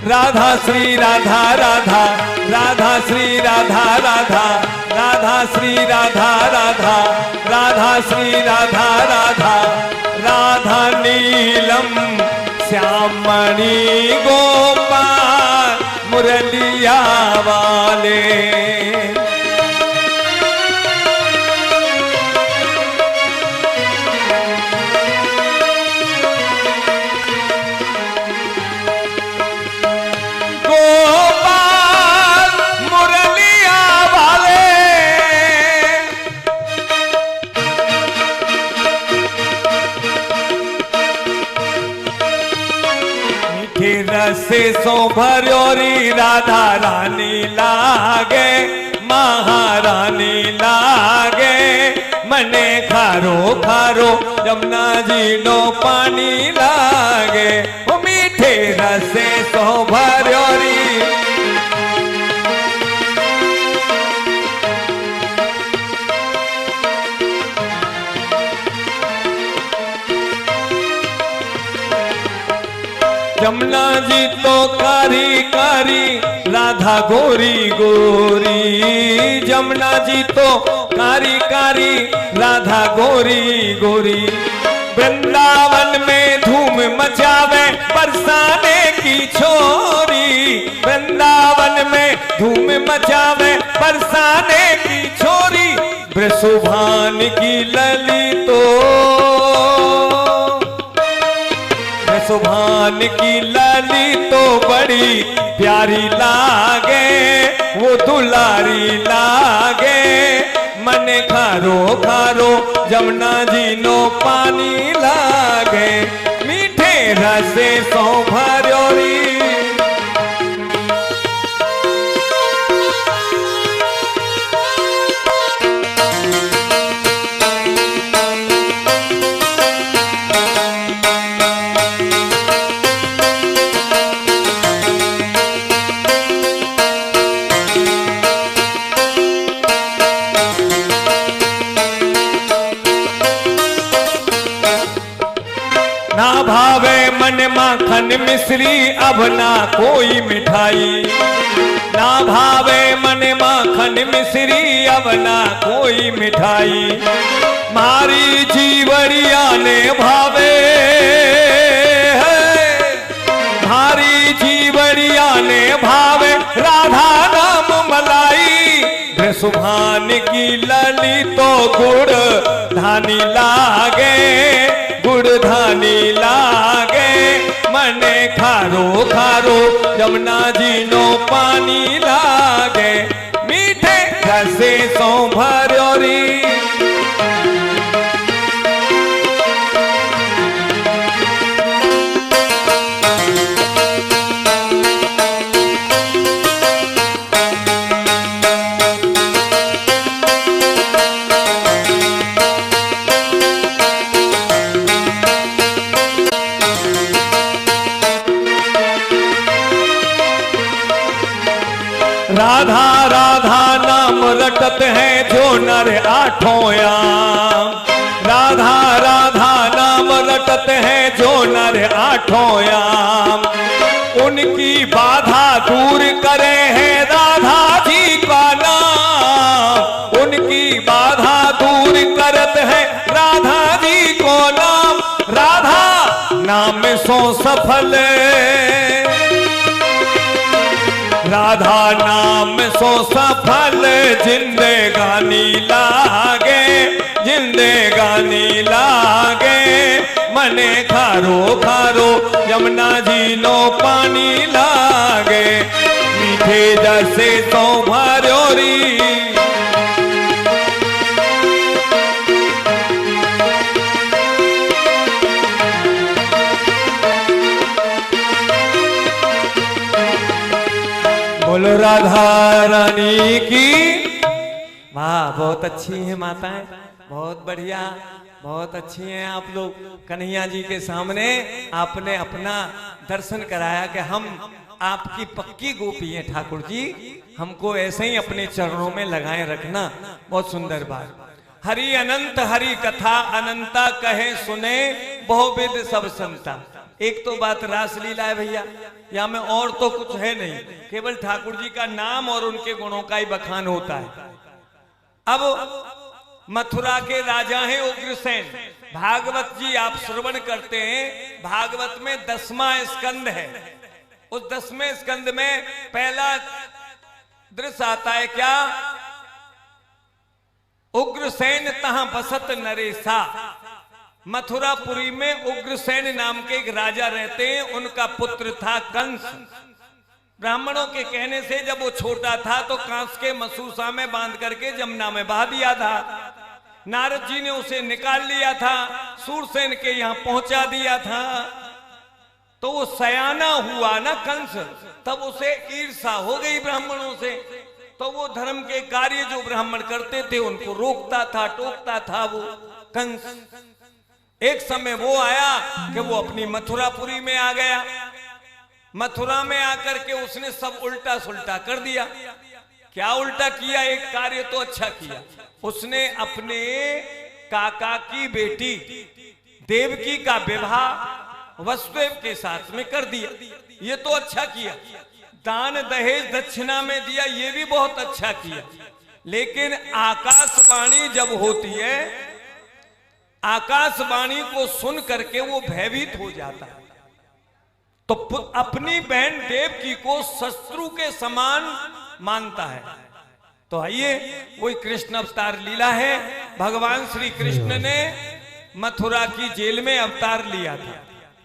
राधा श्री राधा राधा, राधा श्री राधा राधा, राधा श्री राधा राधा, राधा श्री राधा राधा, राधा नीलम श्यामणी गोपाल मुरलिया वाले। से सो भर्योरी राधा रानी लागे, महारानी लागे, मने खारो खारो जमुना जी नो पानी लागे। वो मीठे रसे सो भर्योरी, जमुना जी तो कारी कारी, राधा गोरी गोरी, जमुना जी तो कारी कारी, राधा गोरी गोरी। वृंदावन में धूम मचावे बरसाने की छोरी, वृंदावन में धूम मचावे बरसाने की छोरी। वृषभान की ललितो, सुभान की लाली तो बड़ी प्यारी लागे, वो दुलारी लागे, मने खारो खारो जमुना जी नो पानी लागे। मीठे रसे सो भर्योरी, ना भावे मन माखन मिश्री, अब ना कोई मिठाई, ना भावे मिश्री अब ना कोई मिठाई, मारी जीवड़िया ने भावे है, मारी जीवड़िया ने भावे राधा नाम मलाई, सुभान की लली तो गुड़ धानी लागे, गुड़ धानी लागे, मने खारो खारो यमुना जी नो पानी लागे, मीठे रसे सो भरोरी। राधा राधा नाम रटत है जो नर आठों याम, राधा राधा नाम रटत है जो नर आठों याम, उनकी बाधा दूर करे है राधा जी का नाम, उनकी बाधा दूर करत है राधा जी को नाम, राधा नाम सो सफल, राधा नाम सो सफल जिंदगानी लागे, जिंदगानी लागे, मने खारो खारो यमुना जी नो पानी लागे, मीठे जैसे तो भरोरी। बोलो राधा रानी की। वाह, बहुत अच्छी है माताएं, बहुत बढ़िया, बहुत अच्छी हैं आप लोग। कन्हैया जी के सामने आपने अपना दर्शन कराया कि हम आपकी पक्की गोपी हैं ठाकुर जी, हमको ऐसे ही अपने चरणों में लगाए रखना। बहुत सुंदर बात। हरि अनंत हरि कथा अनंता कहे सुने बहुविध सब संता। एक तो बात रासलीला है भैया, या में और तो कुछ है नहीं, केवल ठाकुर जी का नाम और उनके गुणों का ही बखान होता है। अब मथुरा के राजा हैं उग्रसेन। भागवत जी आप श्रवण करते हैं, भागवत में 10वां स्कंद है। उस 10वें स्कंद में पहला दृश्य आता है क्या? उग्रसेन तहां बसत नरेशा। मथुरापुरी में उग्रसेन नाम के एक राजा रहते हैं, उनका पुत्र था कंस। ब्राह्मणों के कहने से जब वो छोटा था तो कांस के मसूसा में बांध करके जमुना में बहा दिया था। नारद जी ने उसे निकाल लिया था, सूरसेन के यहां पहुंचा दिया था। तो वो सयाना हुआ ना कंस, तब उसे ईर्षा हो गई ब्राह्मणों से। तो वो धर्म के कार्य जो ब्राह्मण करते थे उनको रोकता था, टोकता था वो कंस। एक समय वो आया कि वो अपनी मथुरापुरी में आ गया। मथुरा में आकर के उसने सब उल्टा सुल्टा कर दिया। क्या उल्टा किया? एक कार्य तो अच्छा किया, उसने अपने काका की बेटी देवकी का विवाह वसुदेव के साथ में कर दिया। ये तो अच्छा किया। दान दहेज दक्षिणा में दिया, ये भी बहुत अच्छा किया। लेकिन आकाशवाणी जब होती है, आकाशवाणी को सुन करके वो भयभीत हो जाता है। तो अपनी बहन देवकी को शत्रु के समान मानता है। तो आइए, वही कृष्ण अवतार लीला है। भगवान श्री कृष्ण ने मथुरा की जेल में अवतार लिया था।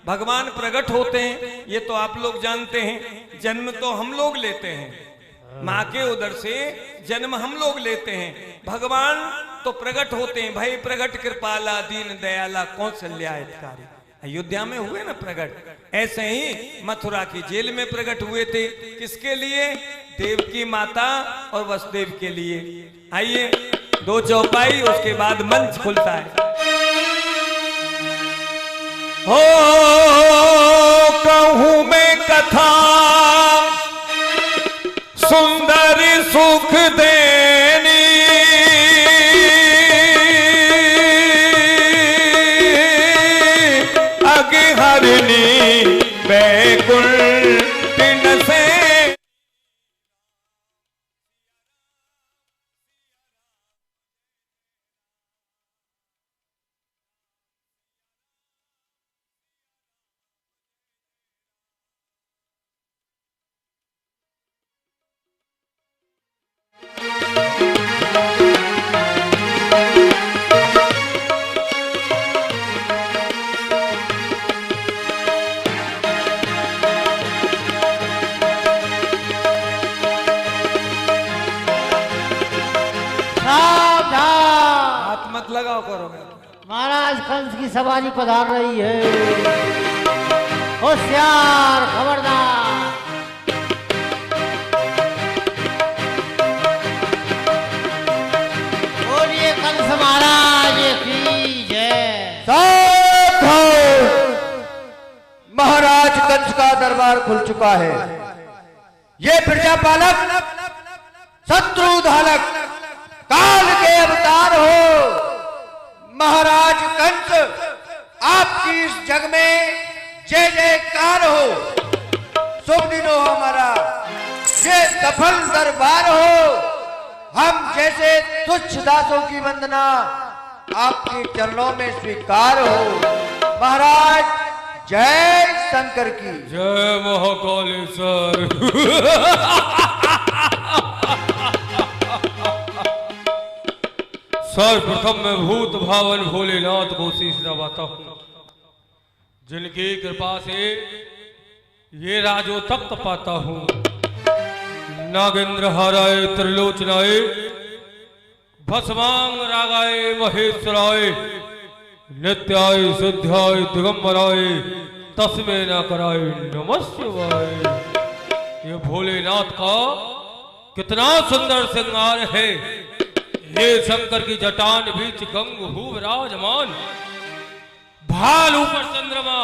भगवान प्रकट होते हैं, ये तो आप लोग जानते हैं। जन्म तो हम लोग लेते हैं, माँ के उदर से जन्म हम लोग लेते हैं। भगवान तो प्रकट होते हैं। भाई प्रकट कृपाला दीन दयाला कौशल्या हितकारी। अयोध्या में हुए ना प्रकट, ऐसे ही मथुरा की जेल में प्रकट हुए थे। किसके लिए? देवकी माता और वसुदेव के लिए। आइए, 2 चौपाई, उसके बाद मंच खुलता है। हो कहूं मैं कथा सुंदर सुख देनी, अगहरनी बैकुंठ से हाथ लगाओ करो। महाराज कंस की सवारी पधार रही है, होशियार खबरदार। बोलिए कंस महाराज की जय। महाराज कंस का दरबार खुल चुका है। ये प्रजापालक शत्रुधालक काल के अवतार हो महाराज कंस, आपकी इस जग में जय जयकार हो। शुभ दिन हो हमारा, ये सफल दरबार हो। हम जैसे तुच्छ दासों की वंदना आपके चरणों में स्वीकार हो। महाराज जय शंकर की जय महाकालेश्वर। सर्वप्रथम मैं भूत भावन भोलेनाथ को शीश नवाता हूँ, जिनकी कृपा से ये राजो तख्त पाता हूँ। नागेंद्र हाराय त्रिलोचनाय भस्मांग रागाय महेश्वराय नित्याय सिद्ध्याय दिगंबराय तस्मै न कराय नमः शिवाय। ये भोलेनाथ का कितना सुंदर श्रृंगार है। ये शंकर की जटान बीच गंग हु विराजमान, भाल ऊपर चंद्रमा,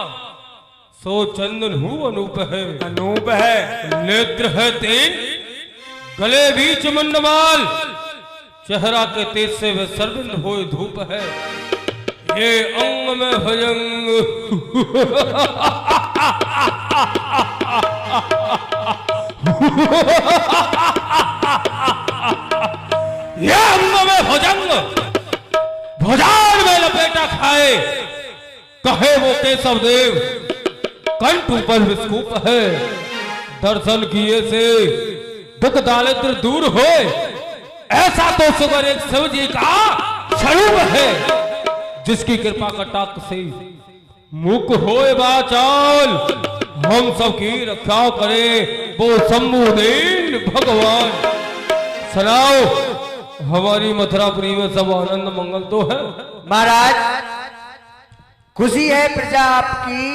सो चंदन हु अनूप है। अनूप है। नेत्र है तीन, गले बीच मुंडमाल, चेहरा के तेज से वे सर्विंद हो धूप है। ये अंग में भयंग ये अंग में भुजंग, भुजान में लपेटा खाए, कहे वो केशव देव, कंठ ऊपर विस्कूप है। दर्शन किए से दुख दारिद्र दूर हो, ऐसा तो सुगर एक शिव जी का स्वरूप है, जिसकी कृपा कटाक्ष से मुख होए बाचाल, हम सबकी रक्षा करे वो शंभुदेव भगवान। सुनाओ, हमारी मथुरापुरी में सब आनंद मंगल तो है। महाराज खुशी है प्रजा आपकी,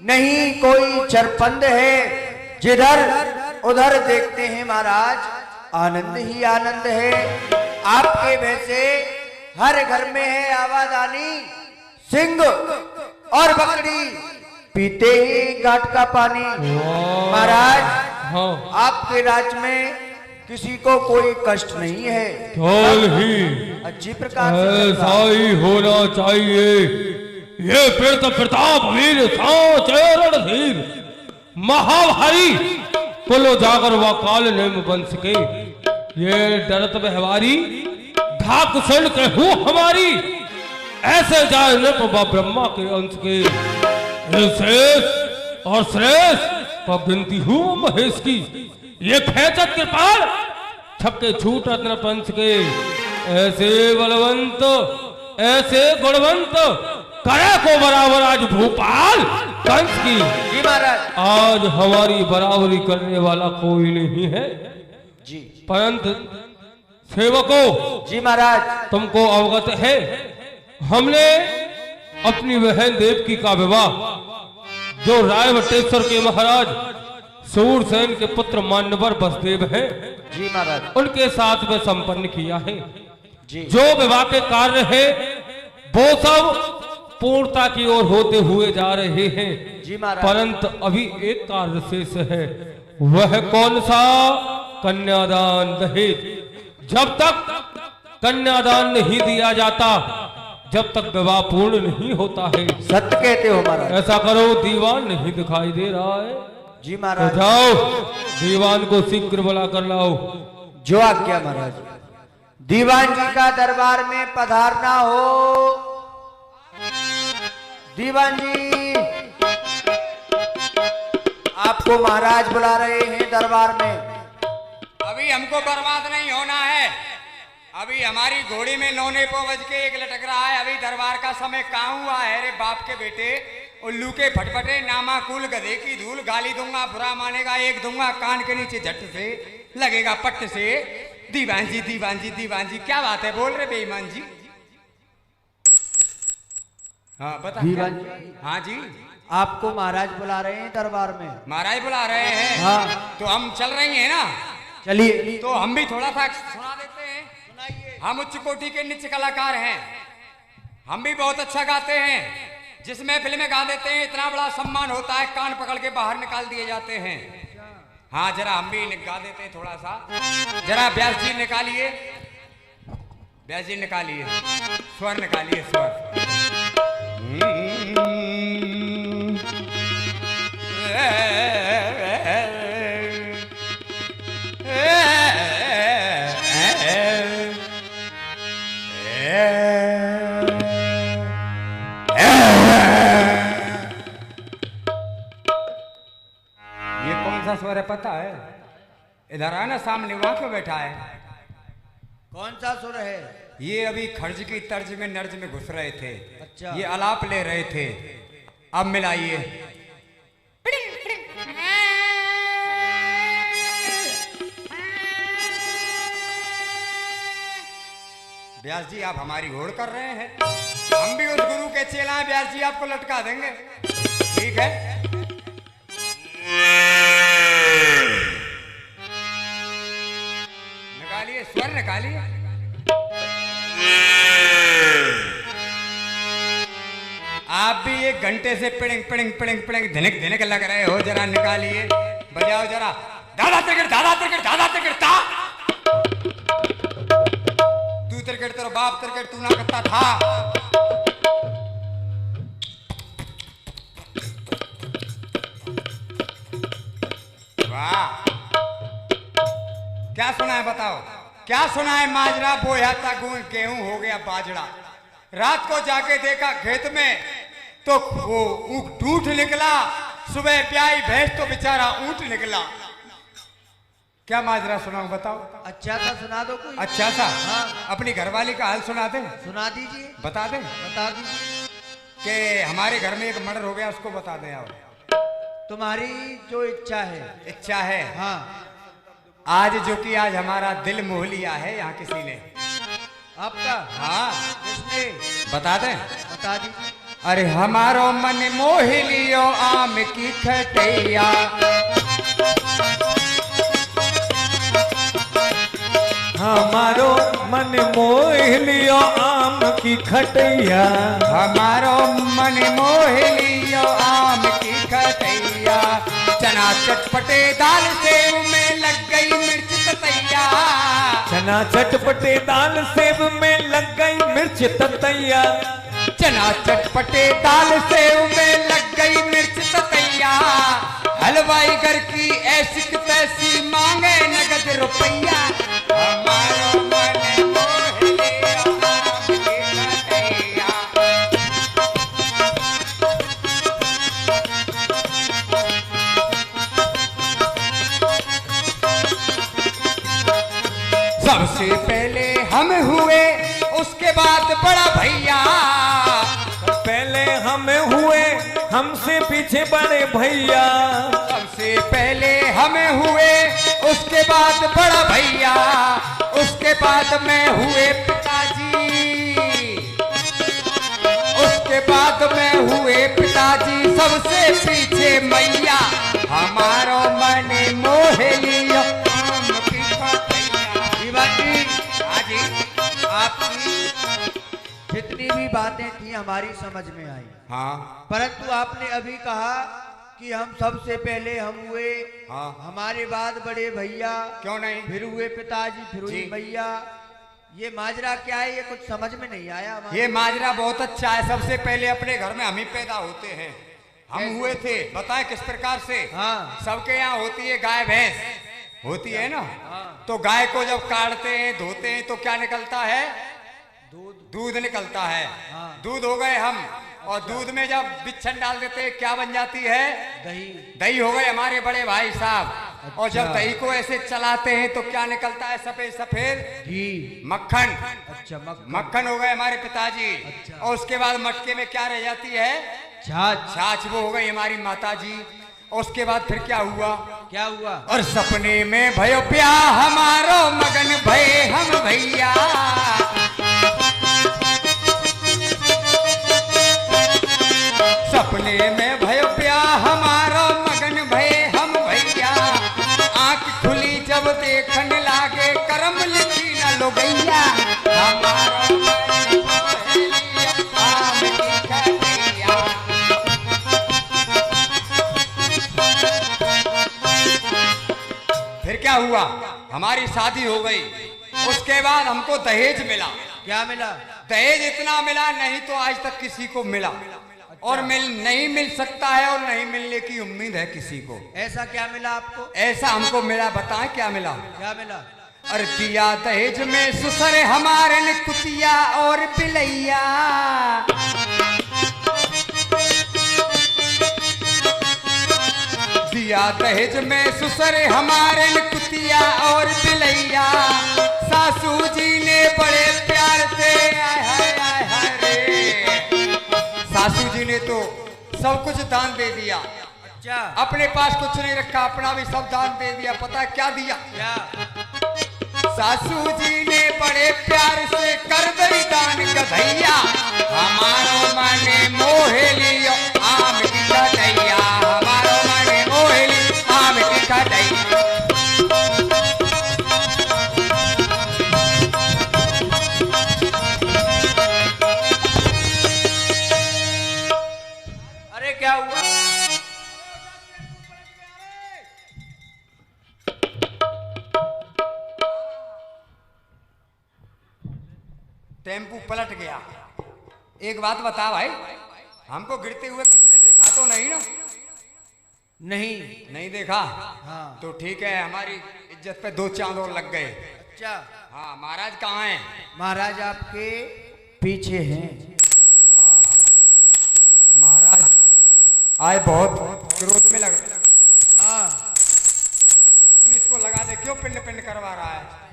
नहीं कोई चरपंद है। जिधर उधर देखते हैं महाराज आनंद ही आनंद है। आपके वैसे हर घर में है आवादानी, सिंह और बकरी पीते ही घाट का पानी। महाराज हाँ। आपके राज में किसी को कोई कष्ट नहीं है। ढोल ही अच्छी प्रकार से ऐसा ही होना चाहिए। ये पीड़ित प्रताप वीर चरण धीर महाभारी कुलो जागर व काल नेम वंश के, ये डरत व्यवहारी धाक सण के हूँ हमारी, ऐसे जाए नृप व ब्रह्मा के अंश के। श्रेष्ठ और श्रेष्ठ पर गिनती हूँ महेश की, ये खेचत कृपाल छक्के छूट रत्न पंच के। ऐसे बलवंत ऐसे गुणवंत करे को बराबर आज भोपाल कंस की। जी महाराज। आज हमारी बराबरी करने वाला कोई नहीं है जी। परंतु सेवकों, जी महाराज। तुमको अवगत है, हमने अपनी बहन देवकी का विवाह जो राय वटेश्वर के महाराज सूरसेन के पुत्र मान्यवर बसदेव हैं, जी महाराज, उनके साथ में संपन्न किया है। जी। जो विवाह के कार्य है वो सब पूर्णता की ओर होते हुए जा रहे हैं। जी महाराज। परंतु अभी एक कार्य शेष है, वह कौन सा? कन्यादान दहेज। जब तक कन्यादान नहीं दिया जाता, जब तक विवाह पूर्ण नहीं होता है। सत्य कहते हो महाराज। ऐसा करो, दीवान नहीं दिखाई दे रहा है। जी तो महाराज। जाओ दीवान को शीघ्र बुला कर लाओ। जो आज्ञा महाराज। दीवान जी का दरबार में पधारना हो। दीवान जी आपको महाराज बुला रहे हैं दरबार में। अभी हमको बर्बाद नहीं होना है। अभी हमारी घोड़ी में 9:05 लटक रहा है। अभी दरबार का समय कहाँ हुआ है रे बाप के बेटे। उल्लू के फटफटे नामाकुल गधे की धूल, गाली दूंगा बुरा मानेगा एक दूंगा कान के नीचे झट से लगेगा पट्ट से। दीवान जी दीवान जी दीवान जी, क्या बात है बोल रहे बेईमान जी? हाँ बता। दीवान हाँ जी, आपको महाराज बुला रहे हैं दरबार में। महाराज बुला रहे हैं। हाँ। तो हम चल रही हैं ना, चलिए। तो हम भी थोड़ा सा सुना देते हैं। हम उच्च कोटि के नृत्य कलाकार हैं, हम भी बहुत अच्छा गाते हैं। जिस महफिल में गा देते हैं इतना बड़ा सम्मान होता है, कान पकड़ के बाहर निकाल दिए जाते हैं। हाँ जरा हम भी गा देते हैं थोड़ा सा। जरा व्यास जी निकालिए, व्यास जी निकालिए, स्वर निकालिए, स्वर। ये कौन सा स्वर है पता है? इधर आया ना सामने, वहां क्यों बैठा है? कौन सा सुर है? ये अभी खर्च की तर्ज में नर्ज में घुस रहे थे। अच्छा। ये आलाप ले रहे थे। अब मिलाइए। व्यास जी आप हमारी होड़ कर रहे हैं, हम भी उस गुरु के चेला हैं। व्यास जी आपको लटका देंगे, ठीक है? निकालिए स्वर, निकालिए। आप भी एक घंटे से पिड़िंग पिड़िंग पिड़िंग पिड़िंग धिनक धिनक लग रहे हो, जरा निकालिए, बजाओ जरा। दादा तिरकट, दादा तिरकट, दादा तिरकट था। तू तिरकट, तेरा बाप तिरकट, तू ना करता था। वाह, क्या सुना है बताओ, क्या सुना है? माजरा बोया था गेहूं हो गया बाजरा। रात को जाके देखा खेत में तो वो ऊँट ढूंढ निकला, सुबह प्याई भैंस तो बेचारा ऊँट निकला। क्या माजरा सुनाऊं बताओ? अच्छा सा सुना दो कोई। अच्छा सा? हाँ। अपनी घरवाली का हाल सुना दे। सुना दीजिए। बता दे बता दीजिए। कि हमारे घर में एक मर्डर हो गया, उसको बता दे। आओ, तुम्हारी जो इच्छा है। इच्छा है? हाँ। आज जो कि आज हमारा दिल मोह लिया है यहाँ किसी ने। आपका? हाँ। किसने? बता दे। बता दीजिए। अरे हमारो मन मोह लियो आम की खटैया, हमारो मन मोह लियो आम की खटैया, हमारो मन मोह लियो आम की खटैया। चना चटपटे दाल सेव में लग गई मिर्च ततैया, चना चटपटे दाल सेब में लग गई मिर्च ततैया, चना चटपटे दाल सेव में लग गई मिर्च ततैया। हलवाई घर की ऐसी तैसी मांगे नगद रुपैया, हमारो मन मोह लियो आम की खटैया। सबसे पहले हम हुए, उसके बाद बड़ा भैया। पहले हम हुए, हमसे पीछे बड़े भैया, सबसे पहले हम हुए, उसके बाद बड़ा भैया, उसके बाद में हुए पिताजी, उसके बाद में हुए पिताजी, सबसे पीछे मैया। हमारो मन मोह लियो आम की खटैया। दीवान जी, हाँ जी। आपकी जितनी भी बातें थी हमारी समझ में आई। हाँ। परंतु आपने अभी कहा कि हम सबसे पहले हम हुए, हाँ। हमारे बाद बड़े भैया, क्यों नहीं? फिर हुए पिताजी, फिर हुई जी। मैया। ये माजरा क्या है? ये कुछ समझ में नहीं आया हमारे। ये माजरा बहुत अच्छा है। सबसे पहले अपने घर में हम ही पैदा होते हैं, हम हुए थे। बताएं किस प्रकार से? हाँ। सबके यहाँ होती है गाय भैंस, होती है ना। तो गाय को जब काटते हैं धोते हैं तो क्या निकलता है? दूध निकलता है। दूध हो गए हम, और दूध में जब बिच्छन डाल देते हैं क्या बन जाती है? दही। दही हो गए हमारे बड़े भाई साहब। और जब दही को ऐसे चलाते हैं तो क्या निकलता है? सफेद सफेद घी, मक्खन। अच्छा, मक्खन हो गए हमारे पिताजी। अच्छा। और उसके बाद मटके में क्या रह जाती है? छाछ। छाछ, वो हो गई हमारी माताजी। और उसके बाद फिर क्या हुआ? क्या हुआ? और सपने में भयो प्यार हमारो मगन भय हम भैया। देखन लागे करम लिखी न लो गैया हमारा मन मोहेलिया आम की खटैया। फिर क्या हुआ, हमारी शादी हो गई। उसके बाद हमको दहेज मिला। क्या मिला? दहेज इतना मिला नहीं तो आज तक किसी को मिला, और नहीं मिल सकता है, और नहीं मिलने की उम्मीद है किसी को। ऐसा क्या मिला आपको? ऐसा हमको मिला, बताएं क्या मिला? क्या मिला? और दिया दहेज में ससुर हमारे ने कुतिया और बिलैया। दिया दहेज में ससुर हमारे ने कुतिया और बिलैया। सासू जी ने बड़े प्यार से आय हाय आय हाय रे, सासू जी ने तो सब कुछ दान दे दिया। अच्छा। अपने पास कुछ नहीं रखा, अपना भी सब दान दे दिया। पता है क्या दिया? क्या? सासू जी ने बड़े प्यार से कर दई दान गधैया हमारो माने मोहेलियो आम की खटैया। हमारो माने मोहेली आम की खटैया। अरे क्या हुआ? टेम्पू पलट गया। एक बात बता भाई, हमको गिरते हुए किसी ने देखा तो नहीं ना? नहीं देखा। हाँ। तो ठीक है, हमारी इज्जत पे 2 चांद और लग गए। अच्छा। हाँ, महाराज कहाँ हैं? महाराज आपके पीछे हैं। महाराज आए बहुत क्रोध में लग। हाँ। तू इसको लगा दे, क्यों पिंड पिंड करवा रहा है?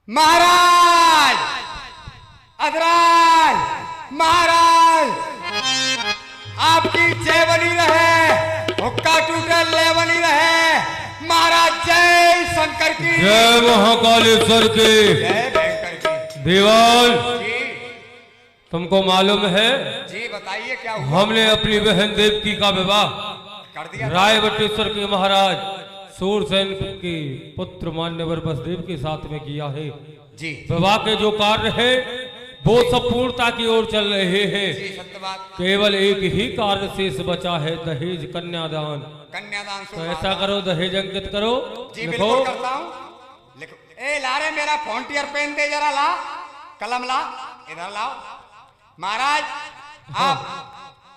महाराज, अधराज, महाराज आपकी जय बनी रहे, हुक्का टूटे ले बनी रहे। महाराज जय शंकर की, जय महाकालेश्वर की, जय भयंकर की। देवाल जी तुमको मालूम है, जी बताइए क्या हुआ? हमने अपनी बहन देवकी का विवाह कर दिया। राय बटेश्वर के महाराज सूरसेन के पुत्र मान्यवर बसदेव के साथ में किया है। जी विवाह के जो कार्य है वो सब पूर्णता की ओर चल रहे हैं। जी सत्य बात। केवल एक ही कार्य शेष बचा है, दहेज कन्यादान। कन्यादान तो ऐसा करो, दहेज अंकित करो। जी लिखो। बिल्कुल करता हूँ। लिखो। ए ला रे, मेरा फ्रंटियर पेन दे जरा, ला कलम ला, इधर लाओ। महाराज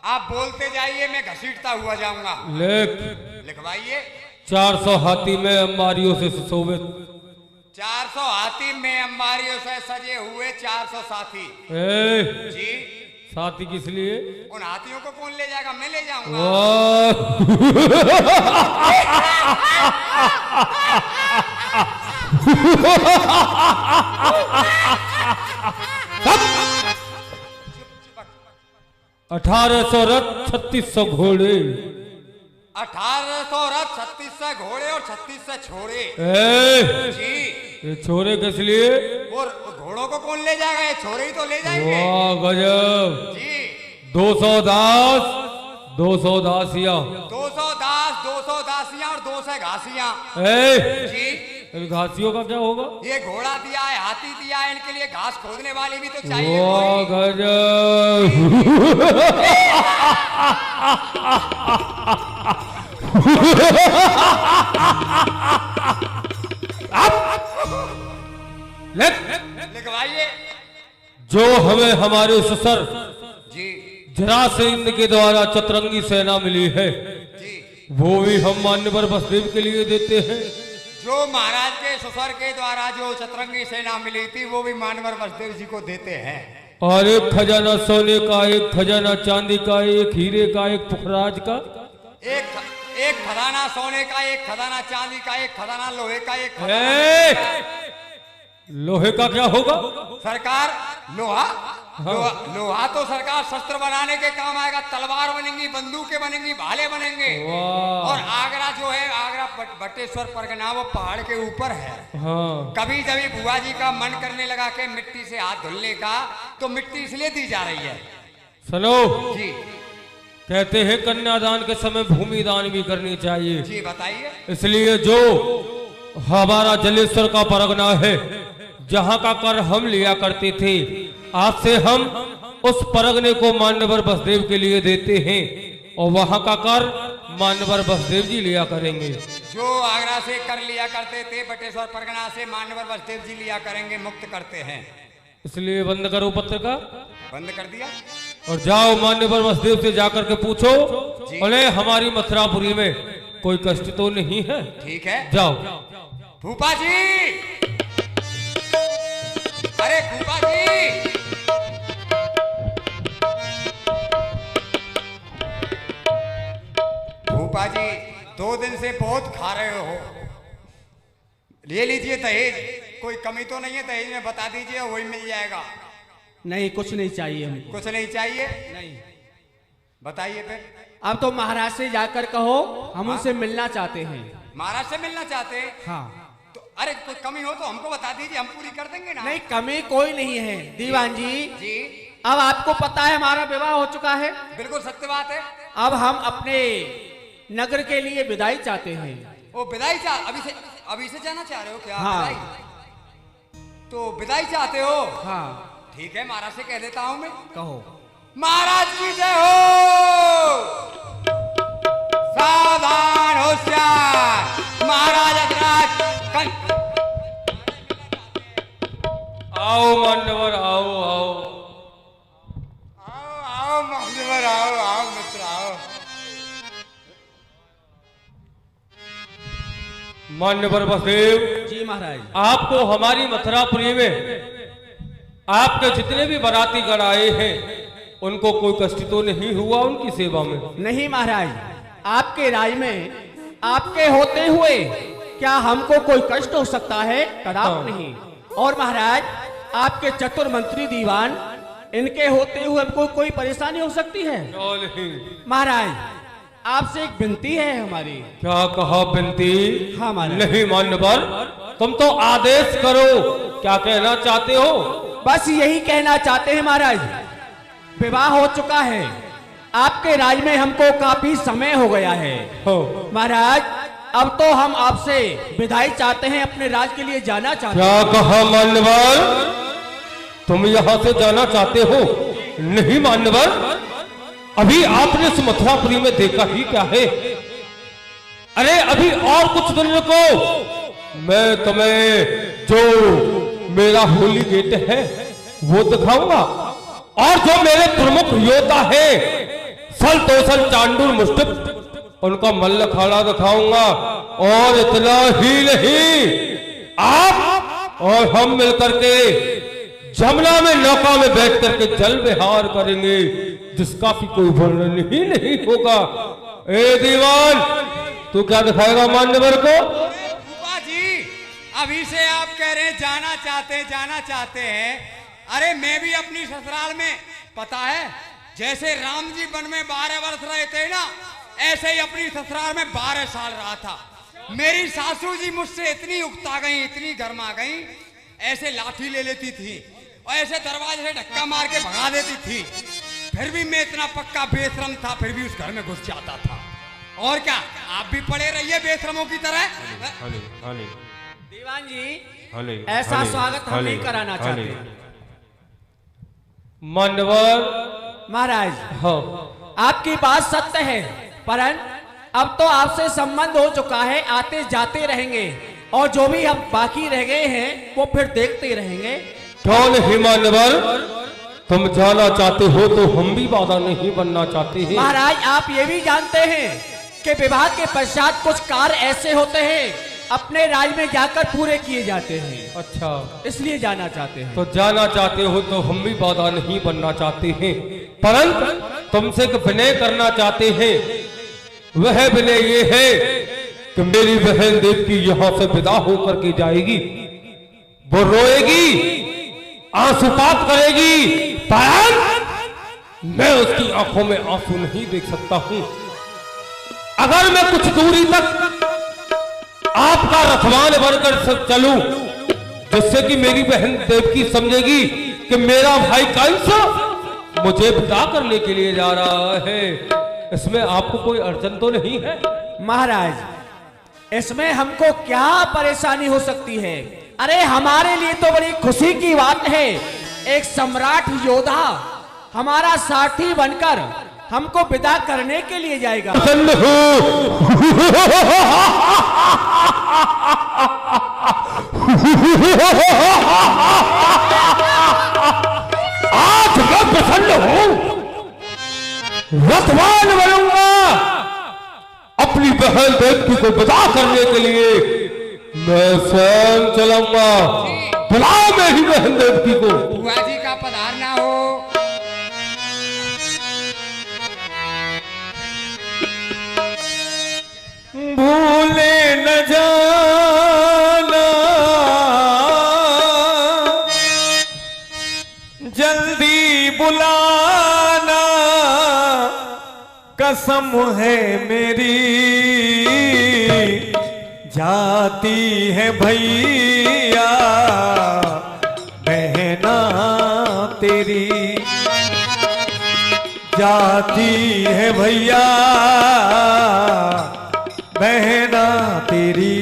आप बोलते जाइए, मैं घसीटता हुआ जाऊंगा। लिखवाइए। 400 हाथी में अंबारियों से सुशोभित, 400 हाथी में अंबारियों से सजे हुए 400 साथी। जी साथी किस लिए? उन हाथियों को कौन ले जाएगा? मैं ले जाऊंगा। अठारह 1800 रथ 3600 घोड़े। 1800 रथ 3600 घोड़े और 3600 छोरे। जी ये छोरे किस लिए? और घोड़ों को कौन ले जाएगा? ये छोरे ही तो ले जाएंगे। वाह गजब। जी 200 दास, 200 दासियां। 200 दास, 200 दासियां और 200 घासियां। जी इन घासियों का क्या होगा? ये घोड़ा दिया है, हाथी दिया है, इनके लिए घास खोदने वाली भी तो चाहिए। वाह गजब। लिखवाइए। जो हमें हमारे ससुर जी जरासंध के द्वारा चतरंगी सेना मिली है, जी वो भी हम मान्यवर बसदेव के लिए देते हैं। जो महाराज के ससुर के द्वारा जो चतरंगी सेना मिली थी, वो भी मानवर बसदेव जी को देते हैं। और एक खजाना सोने का, एक खजाना चांदी का, एक हीरे का, एक पुखराज का। एक खजाना सोने का, एक खजाना चांदी का, एक खजाना लोहे का, एक खजाना लोहे का क्या होगा? सरकार लोहा। लोहा तो सरकार शस्त्र बनाने के काम आएगा। तलवार बनेंगी, बंदूकें बनेंगी, भाले बनेंगे। और आगरा जो है, आगरा बटेश्वर परगना, वो पहाड़ के ऊपर है। हाँ। कभी कभी बुआ जी का मन करने लगा के मिट्टी से हाथ धुलने का, तो मिट्टी इसलिए दी जा रही है। सुनो जी कहते हैं कन्यादान के समय भूमि दान भी करनी चाहिए। जी बताइए। इसलिए जो हमारा जलेश्वर का परगना है, जहाँ का कर हम लिया करते थे, आज से हम उस परगने को मान्यवर बसदेव के लिए देते हैं और वहाँ का कर मान्यवर बसदेव जी लिया करेंगे। जो आगरा से कर लिया करते थे, बटेश्वर परगना से मान्यवर बसदेव जी लिया करेंगे, मुक्त करते हैं। इसलिए बंद करो पत्रिका। बंद कर दिया। और जाओ मान्यवर बसदेव से जाकर के पूछो, बोले हमारी मथुरापुरी में कोई कष्ट तो नहीं है। ठीक है, जाओ। फूफा जी, अरे फूफा जी, फूफा जी 2 दिन से बहुत खा रहे हो, ले लीजिए दहेज। कोई कमी तो नहीं है दहेज में, बता दीजिए, वही मिल जाएगा। नहीं, कुछ नहीं चाहिए हमको। कुछ नहीं चाहिए? नहीं। बताइए फिर। अब तो महाराज से जाकर कहो हम उनसे मिलना चाहते हैं। महाराज से मिलना चाहते हैं? हाँ। तो अरे कोई कमी हो तो हमको बता दीजिए, हम पूरी कर देंगे ना। नहीं, कमी कोई नहीं है दीवान जी। जी। अब आपको पता है हमारा विवाह हो चुका है। बिल्कुल सत्य बात है। अब हम अपने नगर के लिए विदाई चाहते हैं। ओ विदाई अभी से जाना चाह रहे हो क्या? हाँ। विदाई? तो विदाई चाहते हो? हाँ। ठीक है, महाराज से कह देता हूं मैं। कहो। महाराज की जय हो। सावधान होशियार, महाराज अजराज आओ मान्यवर, आओ आओ आओ आओ मान्यवर, आओ आओ मित्र आओ। मान्यवर बसदेव जी महाराज। आपको हमारी मथुरापुरी में आपके जितने भी बाराती गण आए हैं, उनको कोई कष्ट तो नहीं हुआ उनकी सेवा में? नहीं महाराज, आपके राज में आपके होते हुए क्या हमको कोई कष्ट हो सकता है? कदाप नहीं। और महाराज, आपके चतुर मंत्री दीवान, इनके होते हुए हमको कोई परेशानी हो सकती है? महाराज, आपसे एक विनती है हमारी। क्या कहा विनती? हाँ महाराज। नहीं मान्यवर, तुम तो आदेश करो, क्या कहना चाहते हो? बस यही कहना चाहते हैं महाराज, विवाह हो चुका है, आपके राज में हमको काफी समय हो गया है महाराज। अब तो हम आपसे विदाई चाहते हैं, अपने राज के लिए जाना चाहते हैं। क्या कहा मान्यवर? तुम यहाँ से जाना चाहते हो? नहीं मान्यवर, अभी आपने इस मथुरापुरी में देखा ही क्या है। अरे अभी और कुछ दिन रुको, मैं तुम्हें जो मेरा होली गेट है वो दिखाऊंगा, और जो मेरे प्रमुख योद्धा है सल तोसल चांडूर मुष्टिक, उनका मल्ल अखाड़ा दिखाऊंगा। और इतना ही नहीं, आप और हम मिलकर के जमुना में नौका में बैठ करके जल विहार करेंगे, जिसका भी कोई वर्णन ही नहीं होगा। ए दीवान, तू क्या दिखाएगा मान्यवर को? फूफा जी, अभी से आप कह रहे हैं जाना चाहते हैं। अरे मैं भी अपनी ससुराल में, पता है, जैसे राम जी वन में 12 वर्ष रहे थे ना, ऐसे ही अपनी ससुराल में 12 साल रहा था। मेरी सासू जी मुझसे इतनी उकता गई, इतनी गर्मा गई, ऐसे लाठी ले लेती थी और ऐसे दरवाजे से धक्का मार के भगा देती थी। फिर भी मैं इतना पक्का बेशरम था, फिर भी उस घर में घुस जाता था। और क्या, आप भी पड़े रहिए बेशरमों की तरह। दीवान जी, ऐसा स्वागत हम नहीं कराना चाहते मान्यवर। महाराज, हाँ, आपकी बात सत्य है, परंतु अब तो आपसे संबंध हो चुका है, आते जाते रहेंगे, और जो भी हम बाकी रह गए हैं वो फिर देखते रहेंगे। कौन है मान्यवर? तुम जाना चाहते हो तो हम भी बाधा नहीं बनना चाहते हैं। महाराज, आप ये भी जानते हैं कि विवाह के पश्चात कुछ कार्य ऐसे होते हैं अपने राज में जाकर पूरे किए जाते हैं। अच्छा, इसलिए जाना चाहते हैं। तो जाना चाहते हो तो हम भी बाधा नहीं बनना चाहते हैं, परंतु तुमसे एक विनय करना चाहते हैं। वह विनय ये है कि मेरी बहन देवकी यहाँ से विदा होकर के जाएगी, वो रोएगी, आंसुपात करेगी, परंतु मैं उसकी आंखों में आंसू नहीं देख सकता हूं। अगर मैं कुछ दूरी तक आपका रखवान बनकर चलूं, जिससे कि मेरी बहन देवकी समझेगी कि मेरा भाई कंस मुझे विदा करने के लिए जा रहा है, इसमें आपको कोई अड़चन तो नहीं है? महाराज इसमें हमको क्या परेशानी हो सकती है? अरे हमारे लिए तो बड़ी खुशी की बात है, एक सम्राट योद्धा हमारा साथी बनकर हमको विदा करने के लिए जाएगा। प्रसन्न हो। आज मैं प्रसन्न हूं, रथवान बनूंगा, अपनी बहन देवकी को विदा करने के लिए मैं स्वयं चलाऊंगा। बुलाओ मेरी बहन देवकी को। बुआ जी का पधारना हो। भूले न जाना जल्दी बुलाना, कसम है मेरी जाती है भैया बहना तेरी, जाती है भैया बहना तेरी।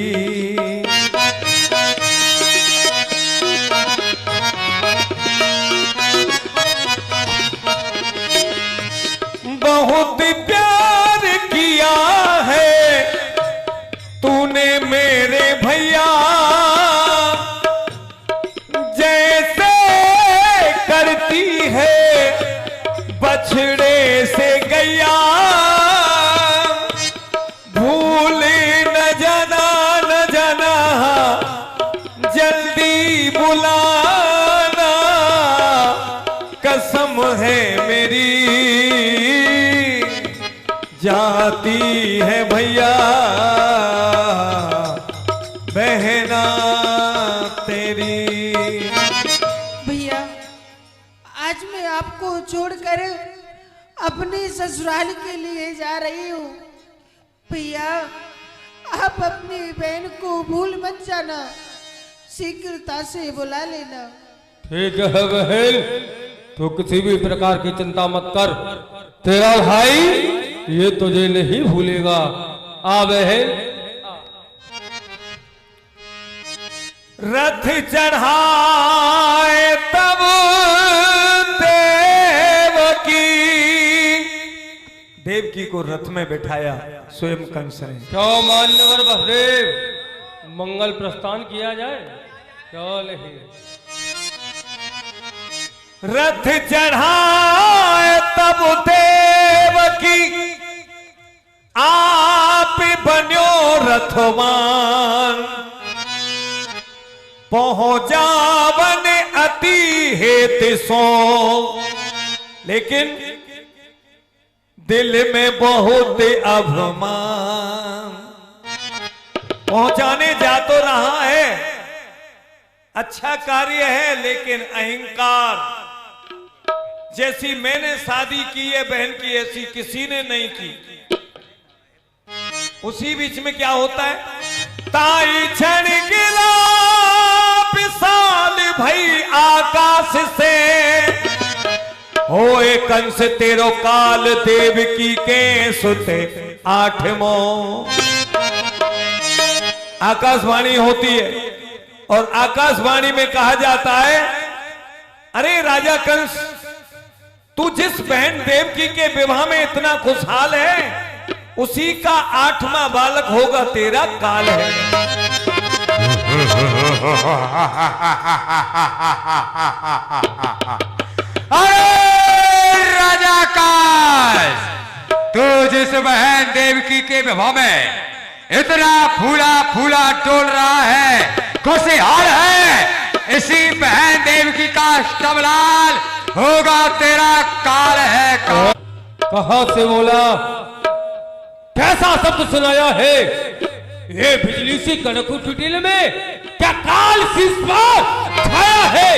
बहुत प्यार किया है तूने मेरे भैया, जैसे करती है बछड़े से गैया, भूल न जाना न जाना जल्दी बुलाना, कसम है मेरी जाती है भैया बहना तेरी। भैया आज मैं आपको छोड़कर अपने ससुराल के लिए जा रही हूँ। भैया आप अपनी बहन को भूल मत जाना, शीघ्रता से बुला लेना। ठीक है बहन, तो किसी भी प्रकार की चिंता मत कर, तेरा भाई ये तुझे नहीं भूलेगा। आ बहन। रथ चढ़ाए तब देवकी को रथ में बिठाया स्वयं कंस ने। क्यों मान्यवर बसदेव, मंगल प्रस्थान किया जाए? क्यों नहीं? रथ चढ़ाए तब देवकी आप बन्यो रथवान, पहुंचावन अति हेत सो, लेकिन दिल में बहुत अभिमान। पहुंचाने जा तो रहा है, अच्छा कार्य है, लेकिन अहंकार, जैसी मैंने शादी की है बहन की ऐसी किसी ने नहीं की। उसी बीच में क्या होता है, ताई क्षण गिरा विशाल भई आकाश से, होए कंस तेरो काल देवकी के सुते आठवां। आकाशवाणी होती है और आकाशवाणी में कहा जाता है, अरे राजा कंस तू जिस बहन देवकी के विवाह में इतना खुशहाल है, उसी का 8वां बालक होगा तेरा काल है। अरे राजा काल, तू जिस बहन देवकी के विवाह में इतना फूला फूला डोल रहा है, खुशहाल है, इसी बहन देवकी का अष्टमलाल होगा तेरा काल है। कहां से बोला? कैसा शब्द सुनाया है? ये बिजली सी कड़क फिटिल में क्या काल शीश पर छाया है?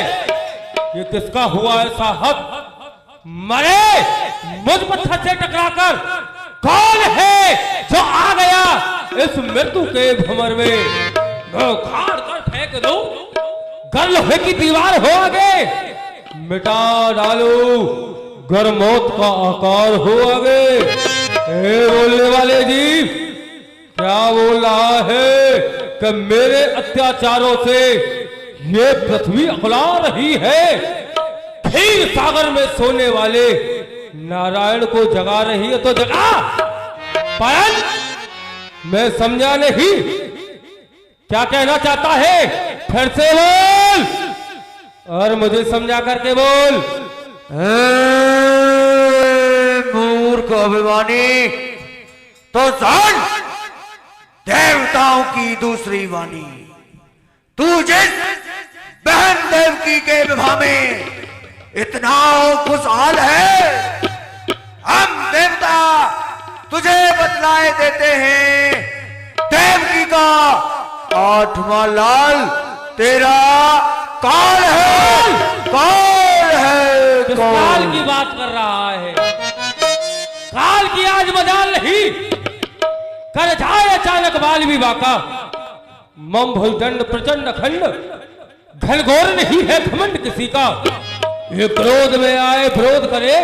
ये किसका हुआ ऐसा हक? मरे मुझ पत्थर से टकराकर कौन है जो आ गया इस मृत्यु के भंवर में? मैं उखाड़ कर फेंक दूं, गर लोहे की दीवार हो आगे, मिटा डालो गर मौत का आकार हो आगे। बोलने वाले जी क्या बोल रहा है कि मेरे अत्याचारों से ये पृथ्वी अकुला रही है, क्षीर सागर में सोने वाले नारायण को जगा रही है तो जगा। पायल मैं समझा नहीं, क्या कहना चाहता है फिर से बोल और मुझे समझा करके बोल। मूर्ख अभिमानी, तो सुन देवताओं की दूसरी वाणी। तू जिस बहन देवकी के विवाह में इतना खुशहाल है, हम देवता तुझे बतलाए देते हैं। देवकी का 8वां लाल तेरा काल है, काल है, किस काल की बात कर रहा है? काल की आज मजाल नहीं, कर जाए अचानक बाल विवाह का। मम भुजदंड प्रचंड अखंड, घनघोर नहीं है घमंड किसी का। ये क्रोध में आए विरोध करे,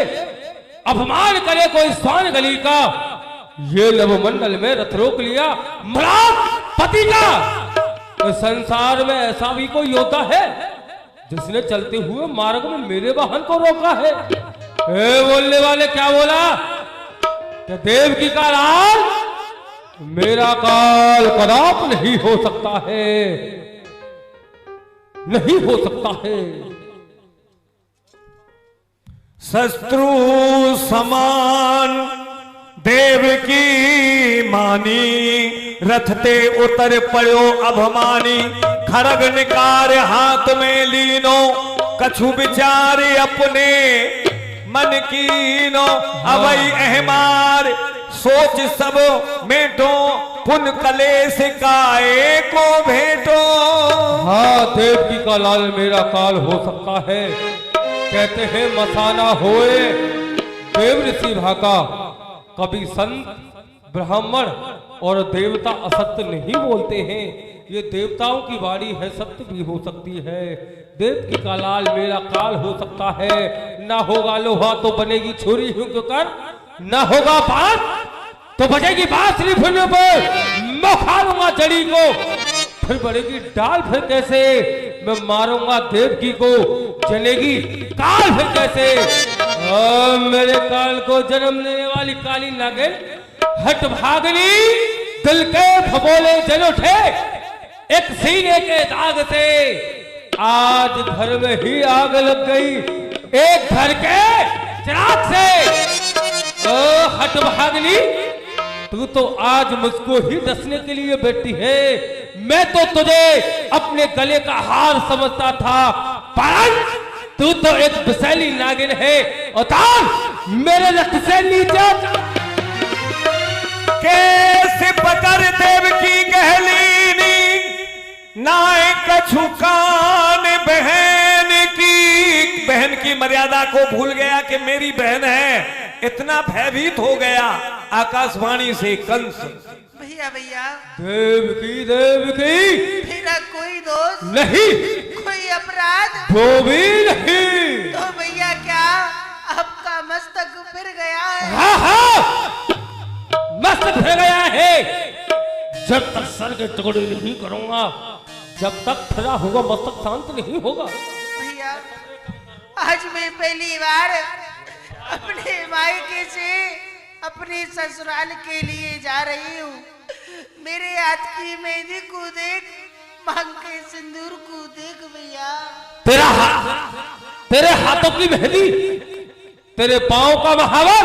अपमान करे कोई स्वान गली का। ये नवमंडल में रथ रोक लिया मराठ पति का। तो संसार में ऐसा भी कोई योद्धा है जिसने चलते हुए मार्ग में मेरे वाहन को रोका है? बोलने वाले क्या बोला कि देवकी का लाल मेरा काल कदाप नहीं हो सकता है, नहीं हो सकता है। शत्रु समान देवकी मानी, रथते उतर पड़ो अभमानी। खरग निकार हाथ में लीनो, कछु विचारे अपने मन कीनो। अवई अहमार सोच सब मेटो, पुन कलेश काए को भेटो। हाँ देवकी का लाल मेरा काल हो सकता है। कहते हैं मसाना होए देव ऋषि भाका। कभी संत ब्राह्मण और देवता असत्य नहीं बोलते हैं। ये देवताओं की वाणी है, सत्य भी हो सकती है। देवकी का लाल मेरा काल हो सकता है। ना होगा लोहा तो बनेगी छुरी यूं क्यों कर, ना होगा बात तो बजेगी बांसुरी फूलने पर। मैं खा लूंगा जड़ी को फिर बढ़ेगी डाल, फिर कैसे मैं मारूंगा देवकी को जलेगी काल, फिर कैसे। मेरे काल को जन्म देने वाली काली नागिन हट भागनी, दिल के फबोले जल उठे एक सीने के दाग से। आज घर में ही आग लग गई एक घर के चिराग से। हट भागनी, तू तो आज मुझको ही दसने के लिए बैठी है। मैं तो तुझे अपने गले का हार समझता था, पर तू तो एक विषैली नागिन है। उतार मेरे रथ से नीचे। कैसे पकड़ देवकी गहलीनी, नाय कछु कान बहन की। बहन की मर्यादा को भूल गया कि मेरी बहन है। इतना भयभीत हो गया आकाशवाणी से कंस। भैया भैया, देवकी देवकी मेरा कोई दोष नहीं, कोई अपराध वो भी नहीं। तो भैया क्या आपका मस्तक फिर गया है? हाँ हाँ मस्तक फिर गया है। जब तक सर के टुकड़े नहीं करूंगा, जब तक फिरा होगा मस्तक शांत नहीं होगा। भैया आज मैं पहली बार अपने मायके से अपने ससुराल के लिए जा रही हूँ। मेरे हाथ की मेहंदी को देख, मांग के सिंदूर को देख भैया। तेरे हाथों की मेहंदी, तेरे पांव का महावर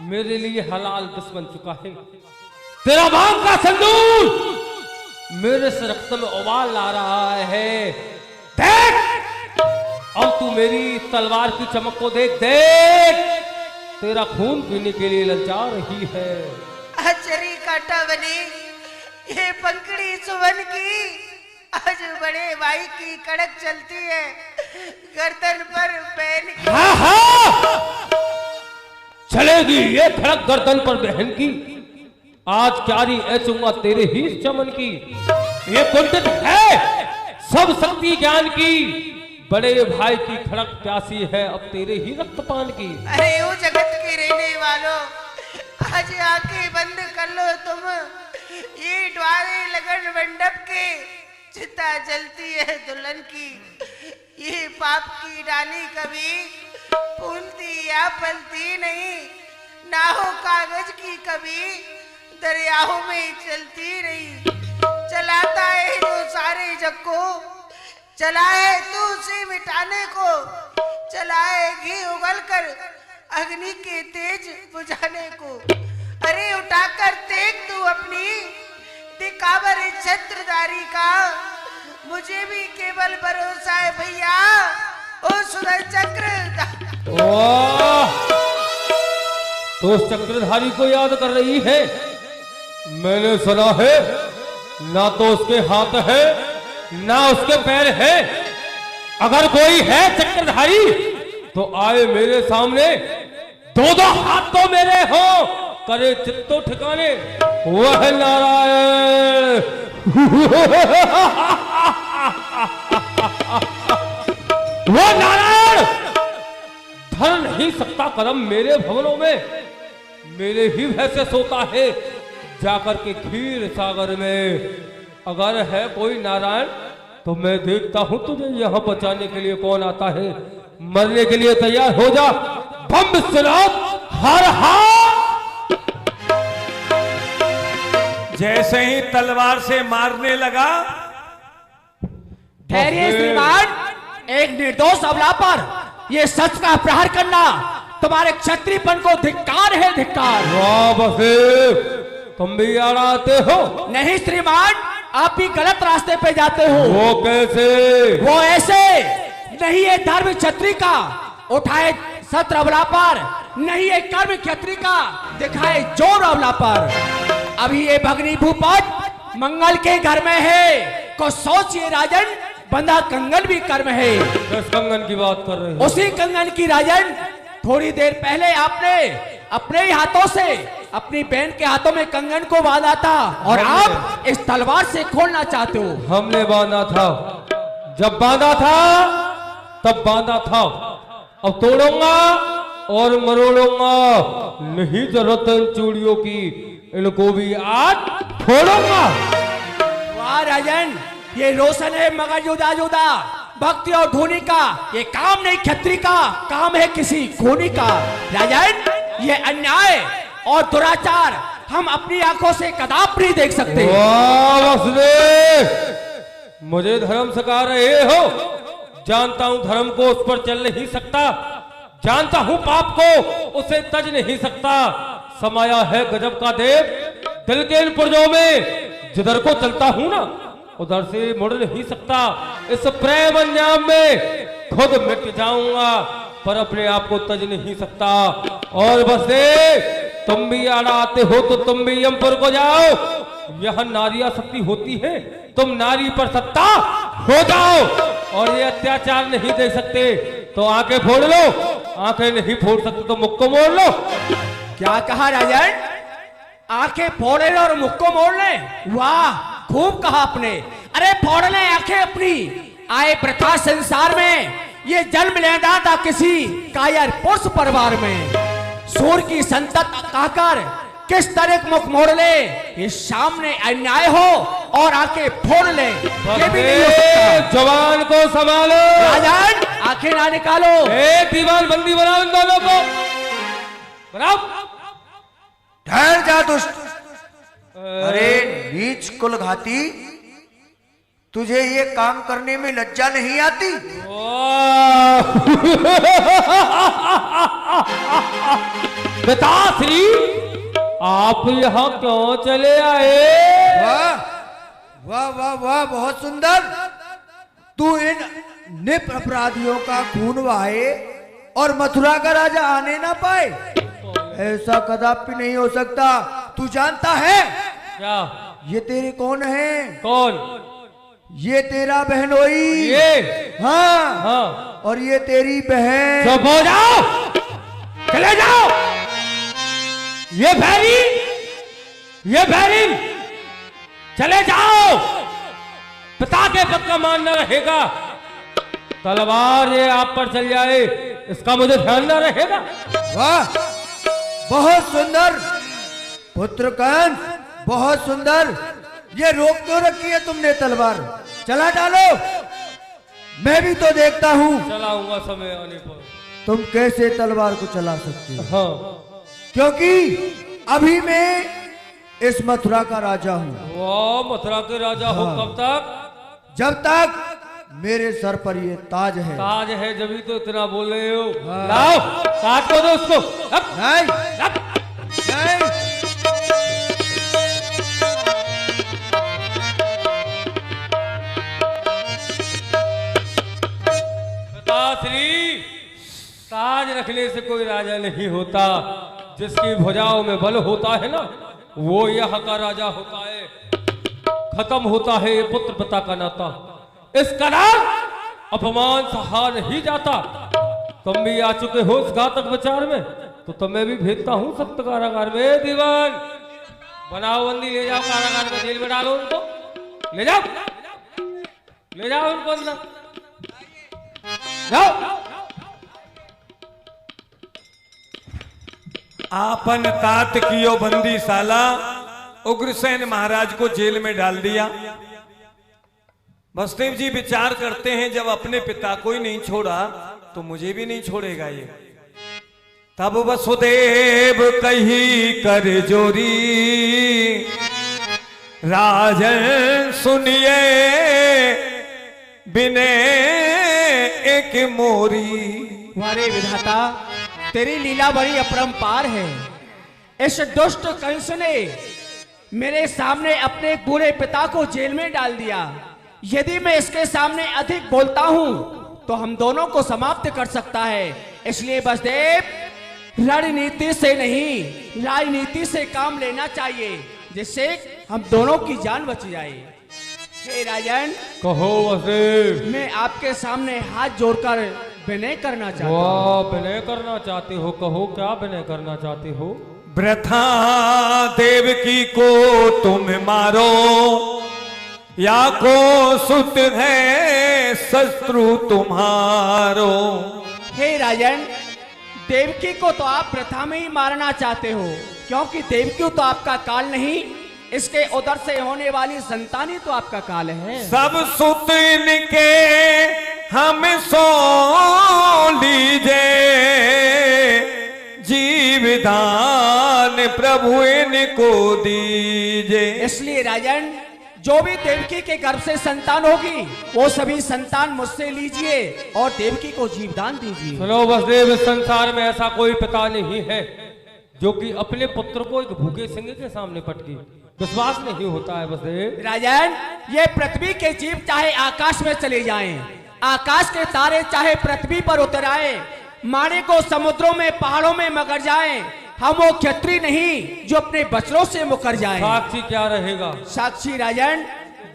मेरे लिए हलाल बस बन चुका है। तेरा मांग का सिंदूर मेरे से रक्त में उबाल ला रहा है। देख अब तू मेरी तलवार की चमक को देख, देख तेरा खून पीने के लिए ललचा रही है। चरी काटा बनी ये पंखड़ी सुवन की, आज बड़े भाई की कड़क चलती है गर्दन पर पहन की। हाँ हाँ चलेगी ये खड़क गर्दन पर बहन की। आज क्यारी ऐचूंगा तेरे ही चमन की। ये कुंठित है सब शक्ति ज्ञान की, बड़े भाई की खड़क प्यासी है अब तेरे ही रक्तपान की। अरे ओ जगत के रहने वालों, आज आंखें बंद कर लो तुम। ये द्वारे लगन मंडप के चिता जलती है दुल्हन की। ये पाप की डाली कभी फूलती या फलती नहीं, ना हो कागज की कभी दरियाओं में चलती नहीं। चलाता है जो सारे जग को, चला है तू उसे मिटाने को। चला है घी उगल कर अग्नि के तेज बुझाने को। अरे उठाकर देख तू अपनी दिखावर छत्रधारी का। मुझे भी केवल भरोसा है भैया ओ सुदर्शन चक्र। तो उस चक्रधारी को याद कर रही है। मैंने सुना है ना तो उसके हाथ है ना उसके पैर है। अगर कोई है चक्रधारी तो आए मेरे सामने, दो दो हाथ तो मेरे हो, करे चित्तो ठिकाने वह नारायण। वो नारायण धर नहीं सकता कदम मेरे भवनों में, मेरे ही भय से सोता है जाकर के क्षीर सागर में। अगर है कोई नारायण तो मैं देखता हूं तुझे यहां बचाने के लिए कौन आता है। मरने के लिए तैयार हो जा। बम विश्वनाथ हर हर। जैसे ही तलवार से मारने लगा, ठहरिए श्रीमान। एक निर्दोष अबला पर ये सच का प्रहार करना तुम्हारे क्षत्रियपन को धिक्कार है, धिक्कार। वाह बसे, तुम भी आते हो? नहीं श्रीमान, आप भी गलत रास्ते पे जाते हो। वो कैसे? वो ऐसे नहीं है धर्म क्षत्रिय का उठाए सत्र अबला पर, नहीं है कर्म क्षत्रिय का दिखाए जोर अबला पर। अभी ये भगनी भूपत मंगल के घर में है, को सोचिए राजन, बंधा कंगन भी कर्म है। किस कंगन की बात कर रहे हैं? उसी कंगन की राजन। थोड़ी देर पहले आपने अपने ही हाथों से अपनी बहन के हाथों में कंगन को बांधा था और आप इस तलवार से खोलना चाहते हो। हमने बांधा था, जब बांधा था तब बांधा था, अब तोड़ूंगा और मरोड़ूंगा। नहीं जरूरत इन चूड़ियों की, इनको भी आज फोड़ूंगा। वाह राजन, ये रोशन है मगर जुदा जुदा भक्ति और धोनी का। ये काम नहीं क्षत्रिय का, काम है किसी खूनी का। राजन, ये अन्याय और दुराचार हम अपनी आंखों से कदापि नहीं देख सकते। वाह वसुदेव, मुझे धर्म सिखा रहे हो। जानता हूं धर्म को उस पर चल नहीं सकता, जानता हूं पाप को उसे तज नहीं सकता। समाया है गजब का देव दिल के इन पुरजों में, जिधर को चलता हूं ना उधर से मुड़ नहीं सकता। इस प्रेम अंजाम में खुद मिट जाऊंगा पर अपने आप को तज नहीं सकता। और बस तुम भी आड़ा आते हो तो तुम भी यमपुर को जाओ। यह नारिया शक्ति होती है, तुम नारी पर सत्ता हो जाओ। और ये अत्याचार नहीं दे सकते तो आंखें फोड़ लो, आंखें नहीं फोड़ सकते तो मुख को मोड़ लो। क्या कहा राजन? आंखें फोड़ ले और मुख को मोड़ ले? वाह, खूब कहा आपने। अरे फोड़ ले आंखें अपनी। आए प्रथा संसार में, ये जन्म लेना था किसी कायर पुरुष परिवार में। सूर की संतत कहकर किस तरह मुख मोड़ ले, ये सामने अन्याय हो और आंखें फोड़ ले, ये भी नहीं हो सकता। जवान को संभालो राजन, आंखें ना निकालो। एक दीवार बंदी बनाओ इन दोनों को, बनाओ। ठहर जा दुष्ट। अरे नीच कुलघाती, तुझे ये काम करने में लज्जा नहीं आती? पिताश्री, आप यहाँ क्यों चले आए? वाह वाह वाह वाह, बहुत सुंदर। तू इन निप अपराधियों का खून बहाए और मथुरा का राजा आने ना पाए, ऐसा कदापि नहीं हो सकता। तू जानता है क्या? ये तेरे कौन है? कौन? ये तेरा बहनोई। ये? हाँ हाँ। और ये तेरी बहन। चुप हो जाओ, चले जाओ। ये भैरी, ये भैरी, चले जाओ। पिता के पद का मान न रहेगा, तलवार ये आप पर चल जाए इसका मुझे ध्यान न रहेगा। वाह, बहुत सुंदर। पुत्र कंस, बहुत सुंदर। ये रोक क्यों रखी है तुमने तलवार? चला डालो, मैं भी तो देखता हूँ चलाऊंगा समय आने पर। तुम कैसे तलवार को चला सकते हो। हाँ, क्योंकि अभी मैं इस मथुरा का राजा हूँ। वाह, मथुरा के राजा हो। कब तक? जब तक मेरे सर पर ये ताज है। ताज है, जब तो इतना बोल रहे हो। लाओ ताज को दो उसको। नहीं, नहीं। पिताश्री, ताज रखने से कोई राजा नहीं होता। जिसकी भुजाओं में बल होता है ना, वो यहाँ का राजा होता है। खत्म होता है ये पुत्र पिता का नाता। इसका नाम अपमान सहा नहीं जाता। तुम भी आ चुके हो इस घातक विचार में, तो तुम्हें भी भेजता हूँ सख्त कारागार में। दीवान बनाओ बंदी, ले जाओ कारागार में, जेल में डालो उनको। ले जाओ, ले जाओ उनको अंदर, जाओ। आपन तात कियो बंदीशाला, उग्रसेन महाराज को जेल में डाल दिया। वसुदेव जी विचार करते हैं, जब अपने पिता को ही नहीं छोड़ा तो मुझे भी नहीं छोड़ेगा ये। तब वसुदेव कही कर जोरी, राजन सुनिए बिने एक मोरी। हमारे विधाता, तेरी लीला बड़ी अपरंपार है। इस दुष्ट कंस ने मेरे सामने अपने बूढ़े पिता को जेल में डाल दिया। यदि मैं इसके सामने अधिक बोलता हूं तो हम दोनों को समाप्त कर सकता है। इसलिए वसुदेव, रणनीति से नहीं राजनीति से काम लेना चाहिए, जिससे हम दोनों की जान बच जाए। हे राजन, कहो वसुदेव। मैं आपके सामने हाथ जोड़कर विनय करना चाहता हूँ। वाह, विनय करना चाहते हो? कहो, क्या विनय करना चाहते हो? वृथा देवकी को तुम मारो, या को सुत है शत्रु तुम्हारो। हे राजन, देवकी को तो आप प्रथा में ही मारना चाहते हो, क्योंकि देवकी तो आपका काल नहीं, इसके उधर से होने वाली संतान ही तो आपका काल है। सब सुत इनके हम सो लीजे, जीवदान प्रभु इनको दीजे। इसलिए राजन, जो भी देवकी के गर्भ से संतान होगी, वो सभी संतान मुझसे लीजिए और देवकी को जीवदान दीजिए। सुनो वसुदेव, इस संसार में ऐसा कोई पिता नहीं है जो कि अपने पुत्र को एक भूखे सिंह के सामने पटके। विश्वास नहीं होता है वसुदेव। राजन, ये पृथ्वी के जीव चाहे आकाश में चले जाएं, आकाश के तारे चाहे पृथ्वी पर उतर आए, मारे को समुद्रों में पहाड़ों में मगर जाएं, हम वो क्षत्रिय नहीं जो अपने बचनों से मुकर जाएं। साक्षी क्या रहेगा? साक्षी राजन,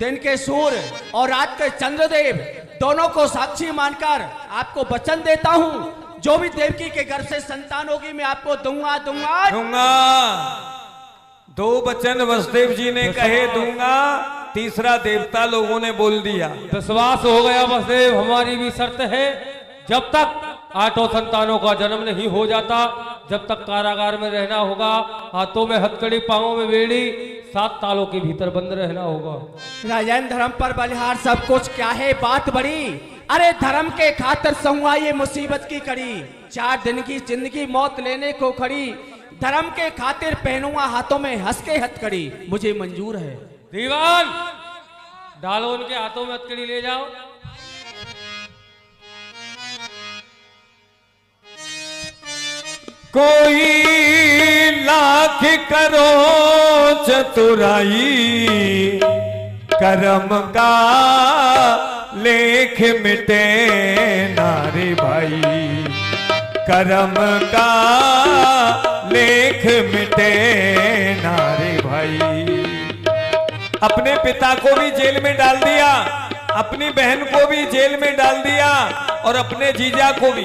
दिन के सूर्य और रात के चंद्रदेव दोनों को साक्षी मानकर आपको वचन देता हूँ, जो भी देवकी के गर्भ से संतान होगी मैं आपको दूंगा दूंगा दूंगा। दो वचन वसुदेव जी ने कहे दूंगा, तीसरा देवता लोगों ने बोल दिया। विश्वास हो गया वसुदेव। हमारी भी शर्त है, जब तक 8 संतानों का जन्म नहीं हो जाता, जब तक कारागार में रहना होगा, हाथों में हथकड़ी, पांवों में बेड़ी, 7 तालों के भीतर बंद रहना होगा। राजन, धर्म पर बलिहार सब कुछ क्या है बात बड़ी। अरे धर्म के खातिर संहुआ ये मुसीबत की कड़ी, 4 दिन की जिंदगी मौत लेने को खड़ी। धर्म के खातिर पहनूंगा हाथों में हंस के हथकड़ी, मुझे मंजूर है। दीवान, डालो उनके हाथों में हथकड़ी, ले जाओ। कोई लाख करो चतुराई, कर्म का लेख मिटे नारे भाई। कर्म का लेख मिटे नारे भाई। अपने पिता को भी जेल में डाल दिया, अपनी बहन को भी जेल में डाल दिया, और अपने जीजा को भी।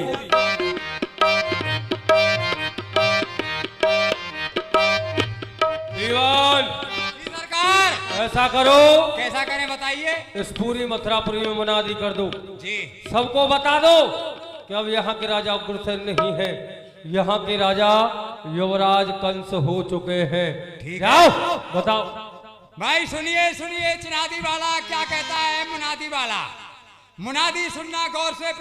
दीवान, सरकार, ऐसा करो। कैसा करें बताइए? इस पूरी मथुरापुरी में मुनादी कर दो जी। सबको बता दो कि अब यहाँ के राजा उग्रसेन नहीं है, यहाँ के राजा युवराज कंस हो चुके हैं। ठीक जाओ है। बताओ। भाई सुनिए सुनिए, चिनादी वाला क्या कहता है मुनादी वाला। मुनादी सुनना गौर से।